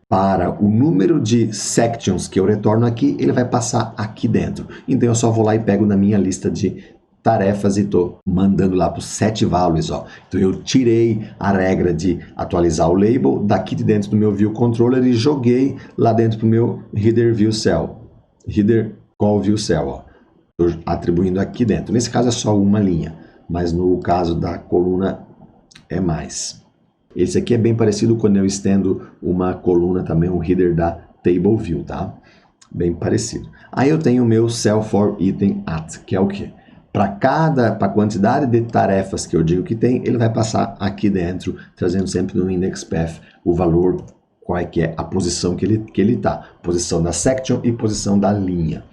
para o número de sections que eu retorno aqui, ele vai passar aqui dentro. Então eu só vou lá e pego na minha lista de tarefas e estou mandando lá para os set values, ó. Então eu tirei a regra de atualizar o label daqui de dentro do meu view controller e joguei lá dentro do meu header view cell, header call view cell, ó. Estou atribuindo aqui dentro. Nesse caso é só uma linha, mas no caso da coluna é mais. Esse aqui é bem parecido quando eu estendo uma coluna também, um header da table view, tá? Bem parecido. Aí eu tenho o meu cell for item at, que é o quê? Para a quantidade de tarefas que eu digo que tem, ele vai passar aqui dentro, trazendo sempre no index path o valor, qual é que é a posição que ele está. Posição da section e posição da linha.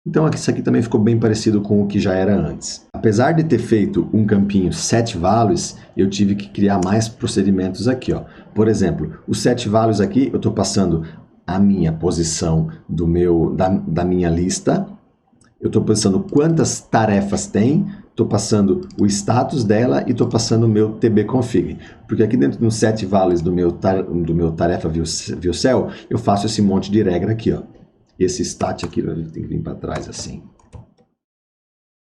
Então isso aqui também ficou bem parecido com o que já era antes. Apesar de ter feito um campinho set values, eu tive que criar mais procedimentos aqui, ó. Por exemplo, o set values aqui, eu estou passando a minha posição da minha lista, eu estou passando quantas tarefas tem, estou passando o status dela e estou passando o meu tbconfig. Porque aqui dentro do set values do meu tarefa view cell, eu faço esse monte de regra aqui, ó. Esse stat aqui tem que vir para trás assim.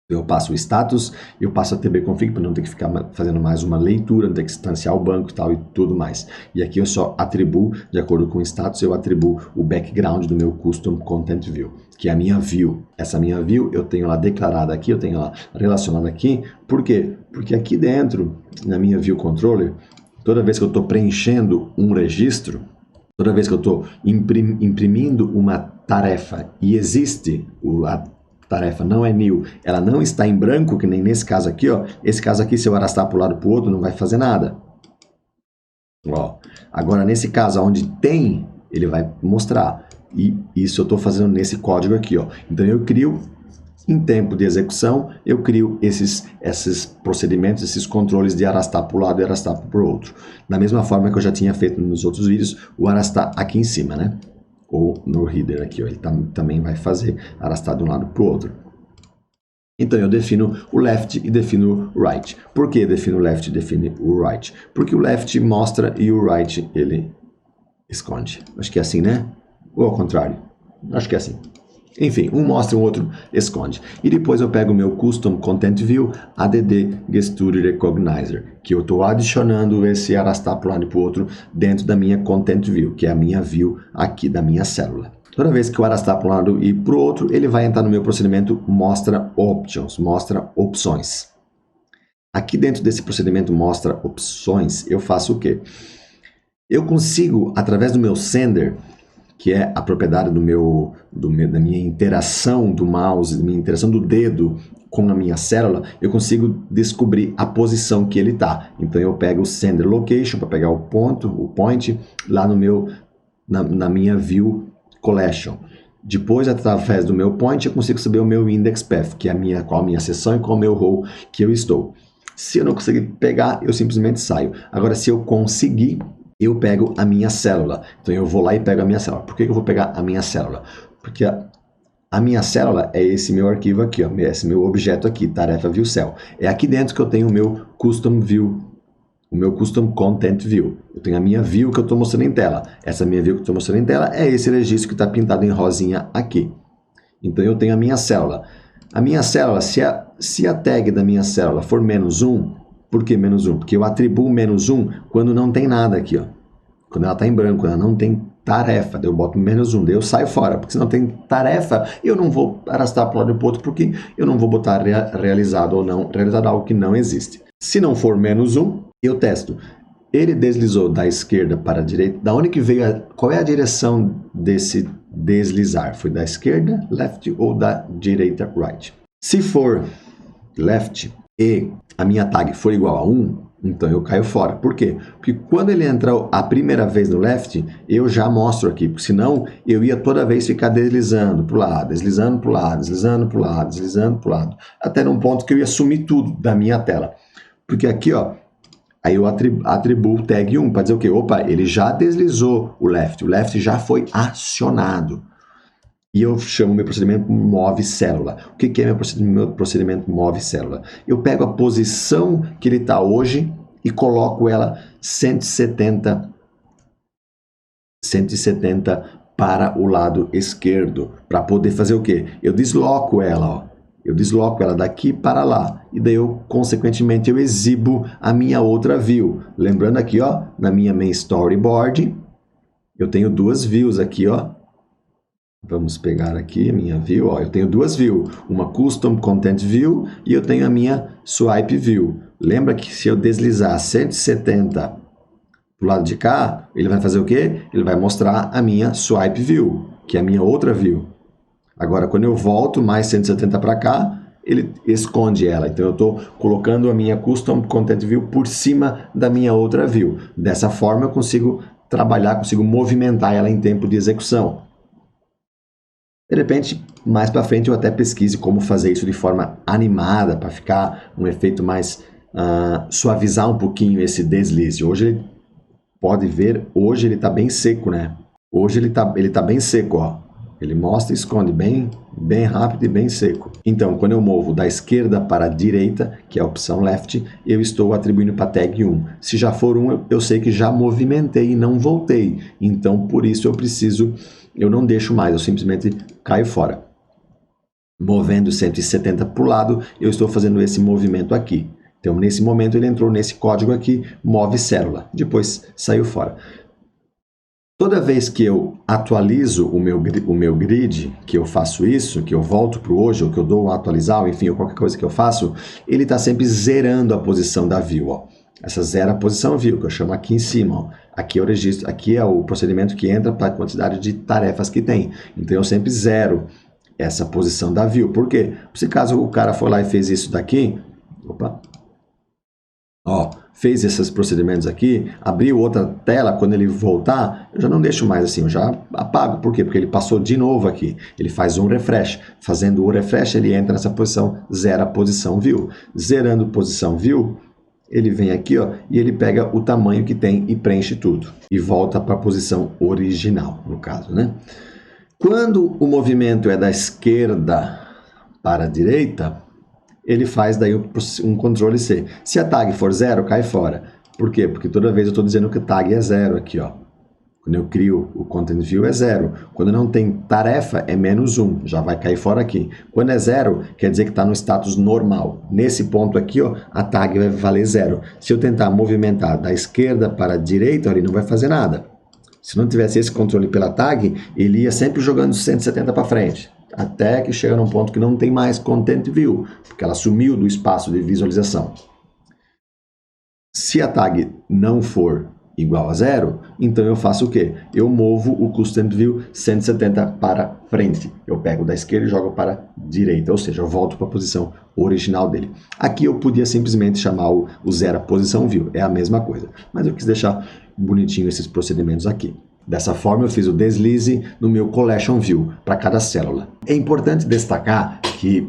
Eu passo o status, eu passo a tbconfig para não ter que ficar fazendo mais uma leitura, não ter que instanciar o banco e tal e tudo mais. E aqui eu só atribuo, de acordo com o status, eu atribuo o background do meu custom content view, que é a minha view. Essa minha view eu tenho lá declarada aqui, eu tenho lá relacionada aqui. Por quê? Porque aqui dentro, na minha view controller, toda vez que eu estou preenchendo um registro, toda vez que eu estou imprimindo uma tarefa e existe a tarefa não é new, ela não está em branco, que nem nesse caso aqui, ó. Esse caso aqui, se eu arrastar para o lado para o outro, não vai fazer nada. Ó. Agora, nesse caso, onde tem, ele vai mostrar. E isso eu estou fazendo nesse código aqui, ó. Então, eu crio, em tempo de execução, eu crio esses procedimentos, esses controles de arrastar para o lado e arrastar para o outro. Da mesma forma que eu já tinha feito nos outros vídeos, o arrastar aqui em cima, né? Ou no header aqui, ó, ele também vai fazer arrastar de um lado para o outro. Então eu defino o left e defino o right. Por que defino o left e defino o right? Porque o left mostra e o right ele esconde. Acho que é assim, né? Ou ao contrário? Acho que é assim. Enfim, um mostra, o outro esconde. E depois eu pego o meu Custom Content View, add Gesture Recognizer, que eu estou adicionando esse arrastar para um lado e para o outro dentro da minha Content View, que é a minha view aqui da minha célula. Toda vez que eu arrastar para um lado e para o outro, ele vai entrar no meu procedimento Mostra Options, mostra opções. Aqui dentro desse procedimento Mostra Opções, eu faço o quê? Eu consigo, através do meu Sender, que é a propriedade da minha interação do mouse, da minha interação do dedo com a minha célula, eu consigo descobrir a posição que ele está. Então eu pego o sender location para pegar o point, lá na minha view collection. Depois, através do meu point, eu consigo saber o meu index path, que é qual a minha seção e qual o meu row que eu estou. Se eu não conseguir pegar, eu simplesmente saio. Agora, se eu conseguir, eu pego a minha célula. Então eu vou lá e pego a minha célula. Por que eu vou pegar a minha célula? Porque a minha célula é esse meu arquivo aqui, ó, esse meu objeto aqui, tarefa view cell. É aqui dentro que eu tenho o meu custom view, o meu custom content view. Eu tenho a minha view que eu estou mostrando em tela. Essa minha view que eu estou mostrando em tela é esse registro que está pintado em rosinha aqui. Então eu tenho a minha célula. A minha célula, se a tag da minha célula for -1, por que -1? Porque eu atribuo -1 quando não tem nada aqui, ó. Quando ela está em branco, ela não tem tarefa, daí eu boto -1, daí eu saio fora, porque se não tem tarefa, eu não vou arrastar para o lado e para o outro, porque eu não vou botar realizado ou não, realizado algo que não existe. Se não for -1, eu testo. Ele deslizou da esquerda para a direita, da onde que veio, qual é a direção desse deslizar? Foi da esquerda, left, ou da direita, right? Se for left e a minha tag for igual a 1, então eu caio fora. Por quê? Porque quando ele entra a primeira vez no left, eu já mostro aqui, porque senão eu ia toda vez ficar deslizando para o lado, deslizando para o lado, deslizando para o lado, deslizando para o lado, até num ponto que eu ia sumir tudo da minha tela. Porque aqui, ó, aí eu atribuo tag 1 para dizer o quê? Opa, ele já deslizou o left já foi acionado. E eu chamo meu procedimento move célula. O que é meu procedimento move célula? Eu pego a posição que ele está hoje e coloco ela 170 170 para o lado esquerdo. Para poder fazer o quê? Eu desloco ela, ó. Eu desloco ela daqui para lá. E daí, consequentemente, eu exibo a minha outra view. Lembrando aqui, ó, na minha main storyboard, eu tenho duas views aqui, ó. Vamos pegar aqui a minha view, ó. Eu tenho duas views. Uma Custom Content View e eu tenho a minha Swipe View. Lembra que se eu deslizar 170 para o lado de cá, ele vai fazer o quê? Ele vai mostrar a minha Swipe View, que é a minha outra view. Agora, quando eu volto mais 170 para cá, ele esconde ela. Então, eu estou colocando a minha Custom Content View por cima da minha outra view. Dessa forma, eu consigo trabalhar, consigo movimentar ela em tempo de execução. De repente, mais para frente, eu até pesquise como fazer isso de forma animada, para ficar um efeito mais, suavizar um pouquinho esse deslize. Hoje, ele pode ver, hoje ele está bem seco, né? Hoje ele tá bem seco, ó. Ele mostra e esconde bem rápido e bem seco. Então, quando eu movo da esquerda para a direita, que é a opção left, eu estou atribuindo para tag 1. Se já for 1, eu sei que já movimentei e não voltei. Então, por isso eu não deixo mais, eu simplesmente caio fora. Movendo 170 para o lado, eu estou fazendo esse movimento aqui. Então, nesse momento, ele entrou nesse código aqui, move célula. Depois, saiu fora. Toda vez que eu atualizo o meu grid, que eu faço isso, que eu volto para o hoje, ou que eu dou um atualizar, ou enfim, ou qualquer coisa que eu faço, ele está sempre zerando a posição da view. Ó. Essa zera a posição view, que eu chamo aqui em cima. Ó. Aqui é o registro, aqui é o procedimento que entra para a quantidade de tarefas que tem. Então, eu sempre zero essa posição da view. Por quê? Se caso o cara for lá e fez isso daqui, opa, ó, fez esses procedimentos aqui, abriu outra tela, quando ele voltar, eu já não deixo mais assim, eu já apago. Por quê? Porque ele passou de novo aqui. Ele faz um refresh. Fazendo o refresh, ele entra nessa posição, zera a posição view. Zerando posição view, ele vem aqui, ó, e ele pega o tamanho que tem e preenche tudo. E volta para a posição original, no caso, né? Quando o movimento é da esquerda para a direita, ele faz daí um controle C. Se a tag for 0, cai fora. Por quê? Porque toda vez eu estou dizendo que a tag é 0 aqui, ó. Quando eu crio o Content View é 0. Quando não tem tarefa é -1, já vai cair fora aqui. Quando é 0, quer dizer que está no status normal. Nesse ponto aqui, ó, a tag vai valer 0. Se eu tentar movimentar da esquerda para a direita, ele não vai fazer nada. Se não tivesse esse controle pela tag, ele ia sempre jogando 170 para frente. Até que chega num ponto que não tem mais Content View, porque ela sumiu do espaço de visualização. Se a tag não for igual a 0, então eu faço o quê? Eu movo o Custom View 170 para frente. Eu pego da esquerda e jogo para a direita, ou seja, eu volto para a posição original dele. Aqui eu podia simplesmente chamar o zero posição view, é a mesma coisa. Mas eu quis deixar bonitinho esses procedimentos aqui. Dessa forma, eu fiz o deslize no meu Collection View para cada célula. É importante destacar que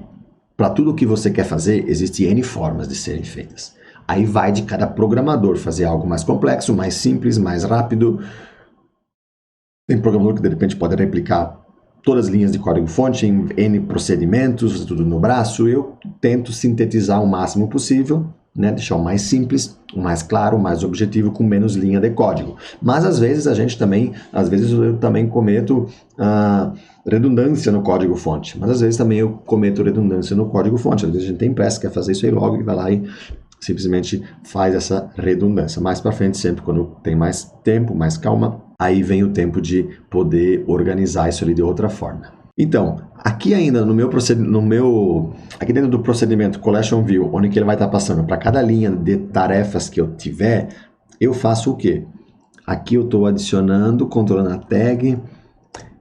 para tudo o que você quer fazer, existem N formas de serem feitas. Aí vai de cada programador fazer algo mais complexo, mais simples, mais rápido. Tem programador que de repente pode replicar todas as linhas de código-fonte em N procedimentos, tudo no braço. Eu tento sintetizar o máximo possível, né? Deixar o mais simples, o mais claro, o mais objetivo, com menos linha de código. Mas às vezes eu também cometo redundância no código-fonte. Mas às vezes também eu cometo redundância no código-fonte. Às vezes a gente tem pressa, quer fazer isso aí logo e vai lá e simplesmente faz essa redundância. Mais para frente, sempre quando tem mais tempo, mais calma, aí vem o tempo de poder organizar isso ali de outra forma. Então, aqui ainda aqui dentro do procedimento Collection View, onde que ele vai estar passando para cada linha de tarefas que eu tiver, eu faço o quê? Aqui eu estou adicionando, controlando a tag,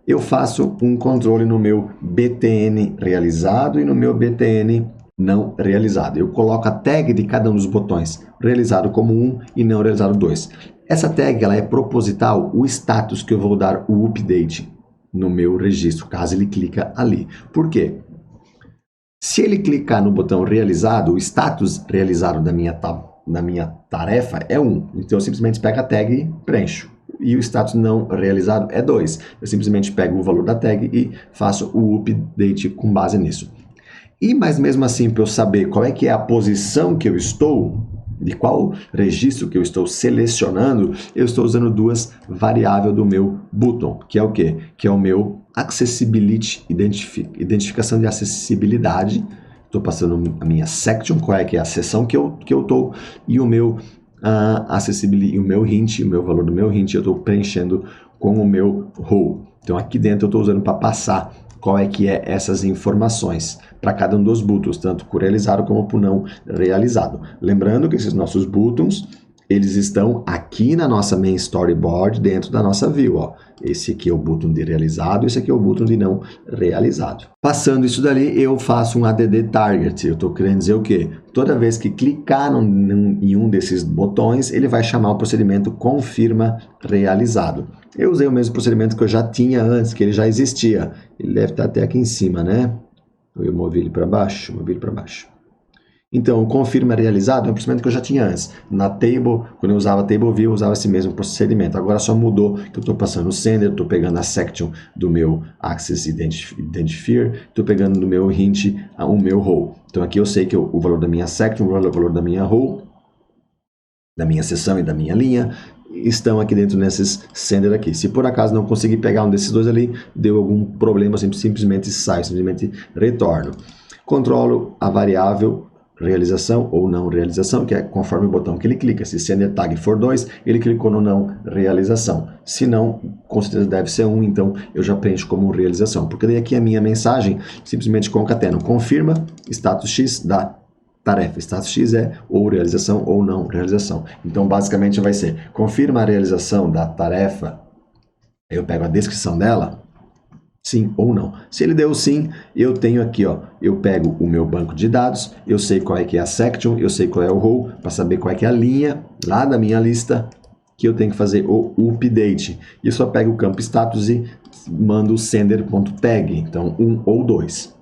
eu faço um controle no meu BTN realizado e no meu BTN não realizado. Eu coloco a tag de cada um dos botões, realizado como 1 e não realizado 2. Essa tag ela é proposital, o status que eu vou dar o update no meu registro, caso ele clica ali. Por quê? Se ele clicar no botão realizado, o status realizado da minha tarefa é 1. Então eu simplesmente pego a tag e preencho. E o status não realizado é 2. Eu simplesmente pego o valor da tag e faço o update com base nisso. Mas mesmo assim, para eu saber qual é que é a posição que eu estou, de qual registro que eu estou selecionando, eu estou usando duas variáveis do meu button, que é o quê? Que é o meu accessibility, identificação de acessibilidade. Estou passando a minha section, qual é que é a seção que eu estou, e o meu accessibility, o meu hint, o meu valor do meu hint, eu estou preenchendo com o meu role. Então aqui dentro eu estou usando para passar qual é que é essas informações para cada um dos buttons, tanto por realizado como por não realizado. Lembrando que esses nossos buttons, eles estão aqui na nossa main storyboard, dentro da nossa view, ó. Esse aqui é o button de realizado, esse aqui é o button de não realizado. Passando isso dali, eu faço um add target. Eu estou querendo dizer o quê? Toda vez que clicar em um desses botões, ele vai chamar o procedimento confirma realizado. Eu usei o mesmo procedimento que eu já tinha antes, que ele já existia. Ele deve estar até aqui em cima, né? Eu movi ele para baixo, Então, o confirma realizado é um procedimento que eu já tinha antes. Na table, quando eu usava table view, eu usava esse mesmo procedimento. Agora só mudou que eu estou passando o sender, estou pegando a section do meu access identifier, estou pegando do meu hint o meu role. Então aqui eu sei que o valor da minha section, o valor da minha role, da minha seção e da minha linha, estão aqui dentro nesses sender aqui. Se por acaso não conseguir pegar um desses dois ali, deu algum problema, eu simplesmente saio, simplesmente retorno. Controlo a variável realização ou não realização, que é conforme o botão que ele clica. Se sender tag for 2, ele clicou no não realização. Se não, com certeza deve ser 1, então eu já preencho como realização. Porque daí aqui a minha mensagem simplesmente concateno, confirma status X da tarefa. Status X é ou realização ou não realização. Então basicamente vai ser, confirma a realização da tarefa, eu pego a descrição dela, sim ou não. Se ele deu sim, eu tenho aqui, ó, eu pego o meu banco de dados, eu sei qual é que é a section, eu sei qual é o role, para saber qual é que é a linha lá da minha lista que eu tenho que fazer o update. E eu só pego o campo status e mando o sender.tag, então 1 ou 2.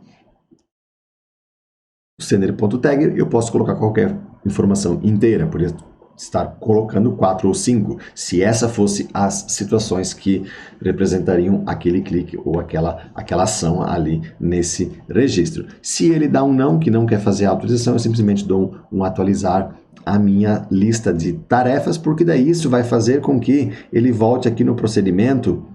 O sender.tag eu posso colocar qualquer informação inteira, por exemplo, estar colocando 4 ou 5, se essa fosse as situações que representariam aquele clique ou aquela ação ali nesse registro. Se ele dá um não, que não quer fazer a atualização, eu simplesmente dou um atualizar a minha lista de tarefas, porque daí isso vai fazer com que ele volte aqui no procedimento,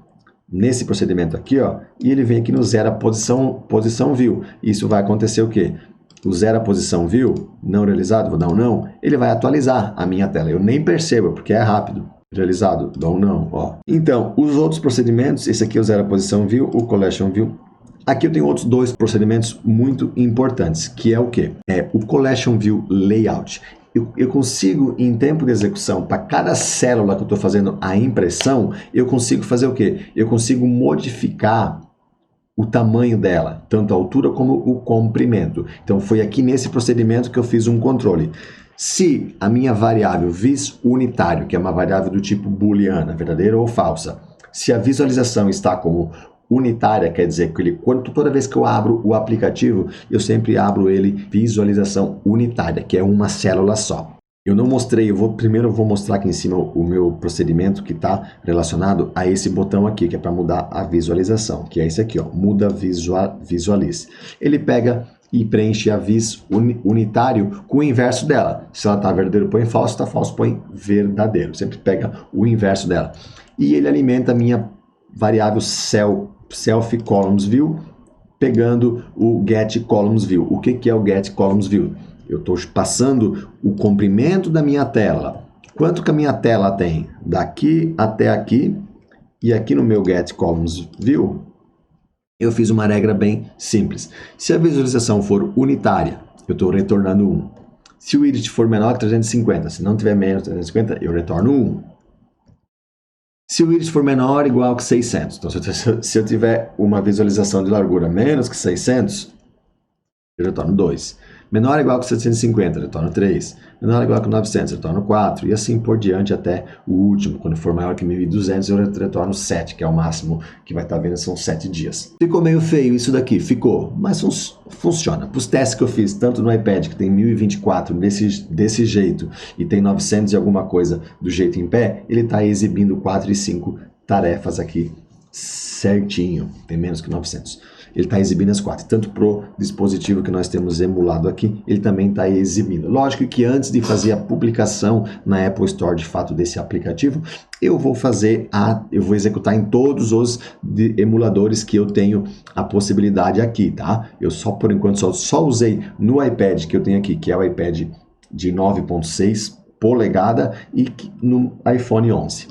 nesse procedimento aqui, ó, e ele vem aqui no zero a posição view. Isso vai acontecer o quê? O zero a posição view, não realizado, vou dar um não, ele vai atualizar a minha tela. Eu nem percebo, porque é rápido. Realizado, dá um não, ó. Então, os outros procedimentos, esse aqui é o zero a posição view, o collection view. Aqui eu tenho outros dois procedimentos muito importantes, que é o quê? É o collection view layout. Eu consigo, em tempo de execução, para cada célula que eu estou fazendo a impressão, eu consigo fazer o quê? Eu consigo modificar o tamanho dela, tanto a altura como o comprimento. Então foi aqui nesse procedimento que eu fiz um controle. Se a minha variável vis unitário, que é uma variável do tipo booleana, verdadeira ou falsa, se a visualização está como unitária, quer dizer que toda vez que eu abro o aplicativo, eu sempre abro ele visualização unitária, que é uma célula só. Eu não mostrei, primeiro eu vou mostrar aqui em cima o meu procedimento que está relacionado a esse botão aqui, que é para mudar a visualização, que é esse aqui, ó, muda visualize. Ele pega e preenche a vis unitário com o inverso dela. Se ela está verdadeiro, põe falso, está falso, põe verdadeiro. Sempre pega o inverso dela. E ele alimenta a minha variável self columns view, pegando o get columns view. O que é o get columns view? Eu estou passando o comprimento da minha tela. Quanto que a minha tela tem? Daqui até aqui. E aqui no meu Get Columns View, eu fiz uma regra bem simples. Se a visualização for unitária, eu estou retornando 1. Se o widget for menor que 350, se não tiver menos que 350, eu retorno 1. Se o widget for menor ou igual que 600, então se eu tiver uma visualização de largura menos que 600, eu retorno 2. Menor ou igual que 750, eu retorno 3. Menor ou igual que 900, eu retorno 4. E assim por diante até o último. Quando for maior que 1200, eu retorno 7, que é o máximo que vai estar vendo, são 7 dias. Ficou meio feio isso daqui? Ficou. Mas funciona. Para os testes que eu fiz, tanto no iPad, que tem 1024 desse jeito, e tem 900 e alguma coisa do jeito em pé, ele está exibindo 4 e 5 tarefas aqui certinho. Tem menos que 900. ele está exibindo as 4. Tanto pro dispositivo que nós temos emulado aqui, ele também está exibindo. Lógico que antes de fazer a publicação na Apple Store, de fato, desse aplicativo, eu vou executar em todos os emuladores que eu tenho a possibilidade aqui, tá? Eu só, por enquanto, só usei no iPad que eu tenho aqui, que é o iPad de 9.6 polegada e no iPhone 11.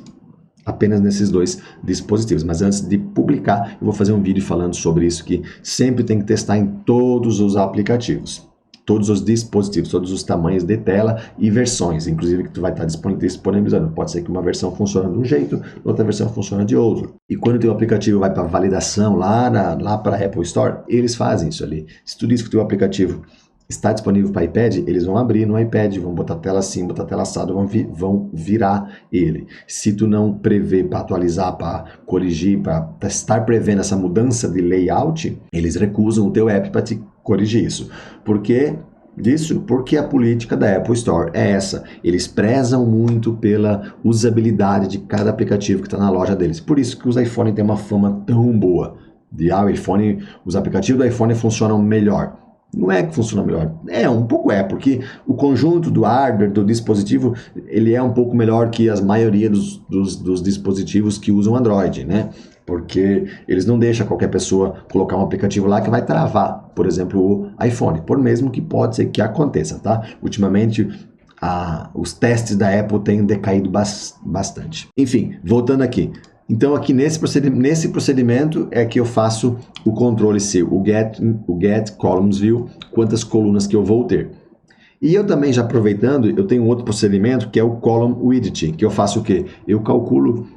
Apenas nesses dois dispositivos. Mas antes de publicar, eu vou fazer um vídeo falando sobre isso, que sempre tem que testar em todos os aplicativos, todos os dispositivos, todos os tamanhos de tela e versões, inclusive que tu vai estar disponibilizando. Pode ser que uma versão funcione de um jeito, outra versão funcione de outro. E quando o teu aplicativo vai para validação lá para a Apple Store, eles fazem isso ali. Se tu diz que o teu aplicativo está disponível para iPad, eles vão abrir no iPad, vão botar a tela assim, botar a tela assada, vão virar ele. Se tu não prevê para atualizar, para corrigir, para estar prevendo essa mudança de layout, eles recusam o teu app para te corrigir isso. Por quê? Porque a política da Apple Store é essa. Eles prezam muito pela usabilidade de cada aplicativo que está na loja deles. Por isso que os iPhone têm uma fama tão boa. Os aplicativos do iPhone funcionam melhor. Não é que funciona melhor, um pouco porque o conjunto do hardware, do dispositivo, ele é um pouco melhor que a maioria dos dispositivos que usam Android, né? Porque eles não deixam qualquer pessoa colocar um aplicativo lá que vai travar, por exemplo, o iPhone, por mesmo que pode ser que aconteça, tá? Ultimamente, os testes da Apple têm decaído bastante. Enfim, voltando aqui. Então, aqui nesse procedimento é que eu faço o controle C, o get columns view, quantas colunas que eu vou ter. E eu também, já aproveitando, eu tenho um outro procedimento que é o column width, que eu faço o quê? Eu calculo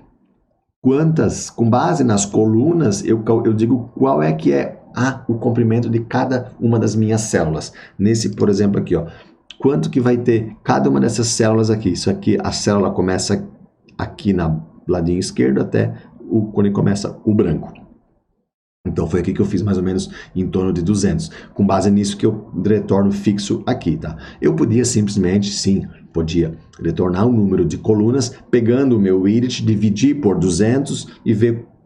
com base nas colunas, eu digo qual é que é o comprimento de cada uma das minhas células. Nesse, por exemplo, aqui, ó, quanto que vai ter cada uma dessas células aqui. Isso aqui, a célula começa aqui na ladinho esquerdo até quando começa o branco. Então foi aqui que eu fiz mais ou menos em torno de 200. Com base nisso que eu retorno fixo aqui, tá? Eu podia simplesmente, sim, podia retornar um número de colunas, pegando o meu widget, dividir por 200 e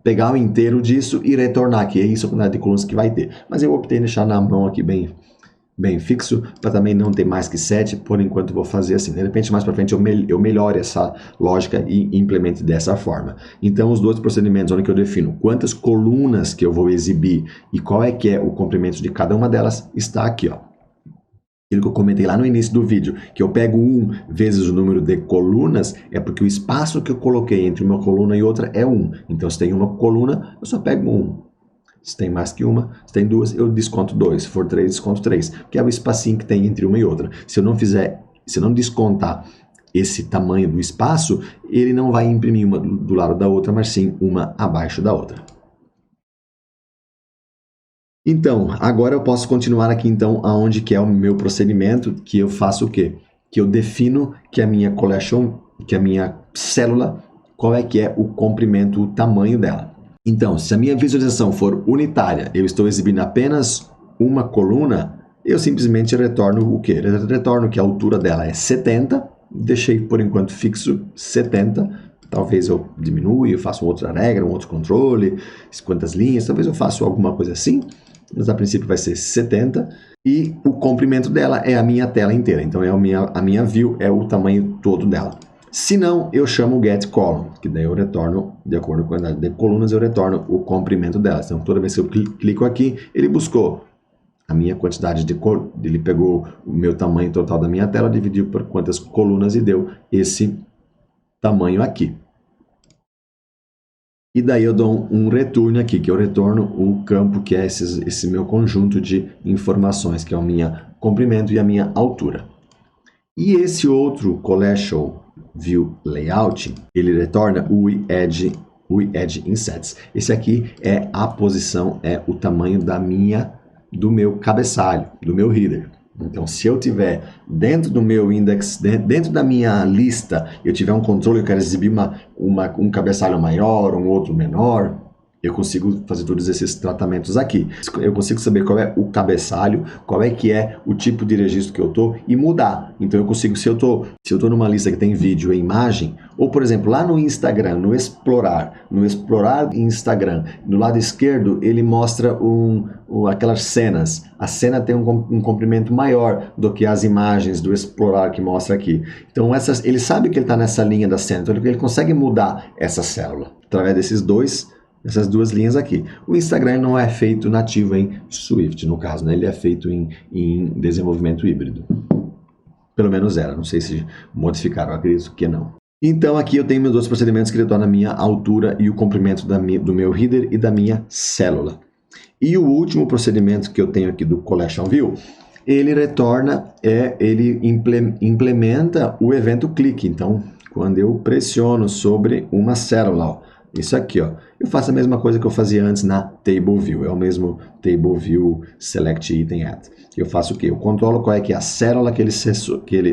pegar o inteiro disso e retornar aqui. É isso a quantidade de colunas que vai ter. Mas eu optei em deixar na mão aqui bem fixo, para também não ter mais que 7, por enquanto vou fazer assim. De repente, mais para frente, eu melhore essa lógica e implemente dessa forma. Então, os dois procedimentos, onde que eu defino quantas colunas que eu vou exibir e qual é que é o comprimento de cada uma delas, está aqui, ó. Aquilo que eu comentei lá no início do vídeo, que eu pego 1 vezes o número de colunas, é porque o espaço que eu coloquei entre uma coluna e outra é 1. Então, se tem uma coluna, eu só pego 1. Se tem mais que uma, se tem duas, eu desconto 2. Se for 3, desconto 3. Que é o espacinho que tem entre uma e outra. Se eu não descontar esse tamanho do espaço, ele não vai imprimir uma do lado da outra, mas sim uma abaixo da outra. Então, agora eu posso continuar aqui então aonde que é o meu procedimento, que eu faço o quê? Que eu defino que a minha collection, que a minha célula, qual é que é o comprimento, o tamanho dela. Então, se a minha visualização for unitária, eu estou exibindo apenas uma coluna, eu simplesmente retorno o quê? Eu retorno que a altura dela é 70, deixei por enquanto fixo 70, talvez eu diminua, eu faço outra regra, um outro controle, quantas linhas, talvez eu faça alguma coisa assim, mas a princípio vai ser 70, e o comprimento dela é a minha tela inteira, então é a minha view é o tamanho todo dela. Se não, eu chamo o get_column, que daí eu retorno, de acordo com a quantidade de colunas, eu retorno o comprimento delas. Então, toda vez que eu clico aqui, ele buscou a minha quantidade de colunas, ele pegou o meu tamanho total da minha tela, dividiu por quantas colunas e deu esse tamanho aqui. E daí eu dou um return aqui, que eu retorno o campo, que é esse meu conjunto de informações, que é o meu comprimento e a minha altura. E esse outro collection view layout, ele retorna o edge insets. Esse aqui é a posição, é o tamanho do meu cabeçalho, do meu header. Então, se eu tiver dentro do meu index, dentro da minha lista, eu tiver um controle, eu quero exibir um cabeçalho maior, um outro menor, eu consigo fazer todos esses tratamentos aqui. Eu consigo saber qual é o cabeçalho, qual é que é o tipo de registro que eu estou e mudar. Então eu consigo, se eu tô numa lista que tem vídeo e imagem, Ou, por exemplo, lá no Instagram, no explorar Instagram, no lado esquerdo, ele mostra aquelas cenas. A cena tem um comprimento maior do que as imagens do explorar que mostra aqui. Então, ele sabe que ele está nessa linha da cena, então ele consegue mudar essa célula através dessas duas linhas aqui. O Instagram não é feito nativo em Swift, no caso, né? Ele é feito em desenvolvimento híbrido. Pelo menos era, não sei se modificaram, acredito que não. Então aqui eu tenho meus dois procedimentos que retornam a minha altura e o comprimento do meu header e da minha célula. E o último procedimento que eu tenho aqui do Collection View, ele retorna, ele implementa o evento clique. Então, quando eu pressiono sobre uma célula, ó, isso aqui, ó, eu faço a mesma coisa que eu fazia antes na Table View, é o mesmo Table View Select Item At. Eu faço o quê? Eu controlo qual é que é a célula que ele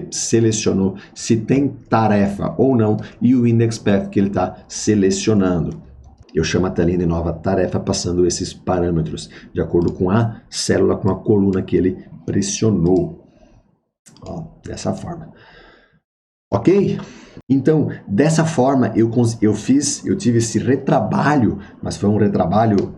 selecionou, se tem tarefa ou não, e o Index Path que ele está selecionando. Eu chamo a telinha de nova tarefa passando esses parâmetros, de acordo com a célula, com a coluna que ele pressionou. Ó, dessa forma. Ok? Então, dessa forma, eu tive esse retrabalho, mas foi um retrabalho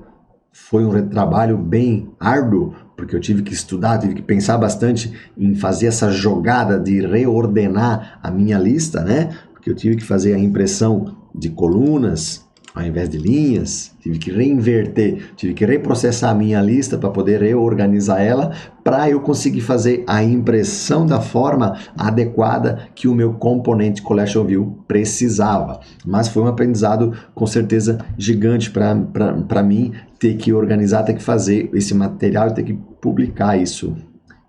bem árduo, porque eu tive que estudar, tive que pensar bastante em fazer essa jogada de reordenar a minha lista, né? Porque eu tive que fazer a impressão de colunas ao invés de linhas, tive que reinverter, tive que reprocessar a minha lista para poder reorganizar ela, para eu conseguir fazer a impressão da forma adequada que o meu componente Collection View precisava. Mas foi um aprendizado com certeza gigante para mim ter que organizar, ter que fazer esse material, ter que publicar isso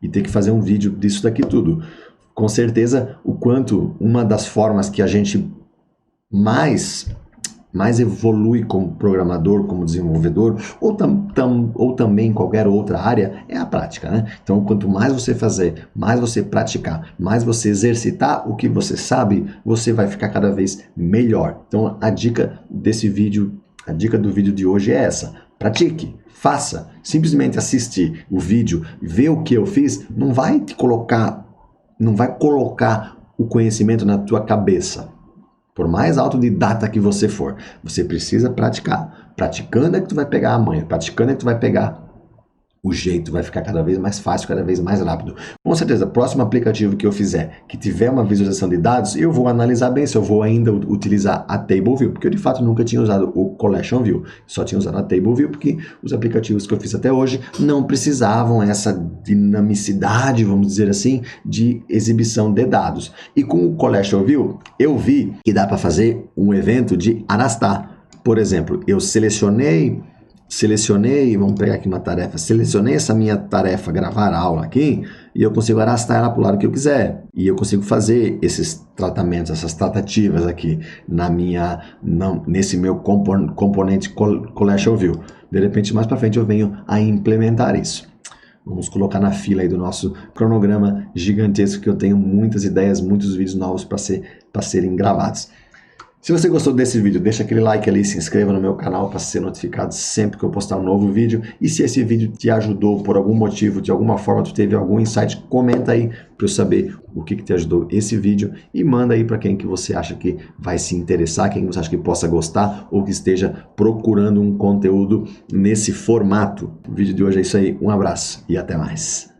e ter que fazer um vídeo disso daqui tudo. Com certeza, o quanto uma das formas que a gente mais evolui como programador, como desenvolvedor, ou também em qualquer outra área, é a prática, né? Então, quanto mais você fazer, mais você praticar, mais você exercitar o que você sabe, você vai ficar cada vez melhor. Então, a dica desse vídeo, a dica do vídeo de hoje é essa: pratique, faça. Simplesmente assistir o vídeo, ver o que eu fiz, não vai colocar o conhecimento na tua cabeça. Por mais autodidata que você for, você precisa praticar. Praticando é que tu vai pegar a manha, praticando é que tu vai pegar o jeito, vai ficar cada vez mais fácil, cada vez mais rápido. Com certeza, o próximo aplicativo que eu fizer, que tiver uma visualização de dados, eu vou analisar bem se eu vou ainda utilizar a Table View, porque eu de fato nunca tinha usado o Collection View, só tinha usado a Table View, porque os aplicativos que eu fiz até hoje não precisavam essa dinamicidade, vamos dizer assim, de exibição de dados. E com o Collection View, eu vi que dá para fazer um evento de arrastar. Por exemplo, eu selecionei, vamos pegar aqui uma tarefa, selecionei essa minha tarefa, gravar a aula aqui, e eu consigo arrastar ela para o lado que eu quiser. E eu consigo fazer esses tratamentos, essas tratativas aqui nesse meu componente Collection View. De repente, mais para frente, eu venho a implementar isso. Vamos colocar na fila aí do nosso cronograma gigantesco, que eu tenho muitas ideias, muitos vídeos novos para serem gravados. Se você gostou desse vídeo, deixa aquele like ali, se inscreva no meu canal para ser notificado sempre que eu postar um novo vídeo. E se esse vídeo te ajudou por algum motivo, de alguma forma tu teve algum insight, comenta aí para eu saber o que te ajudou esse vídeo e manda aí para quem que você acha que vai se interessar, quem você acha que possa gostar ou que esteja procurando um conteúdo nesse formato. O vídeo de hoje é isso aí, um abraço e até mais.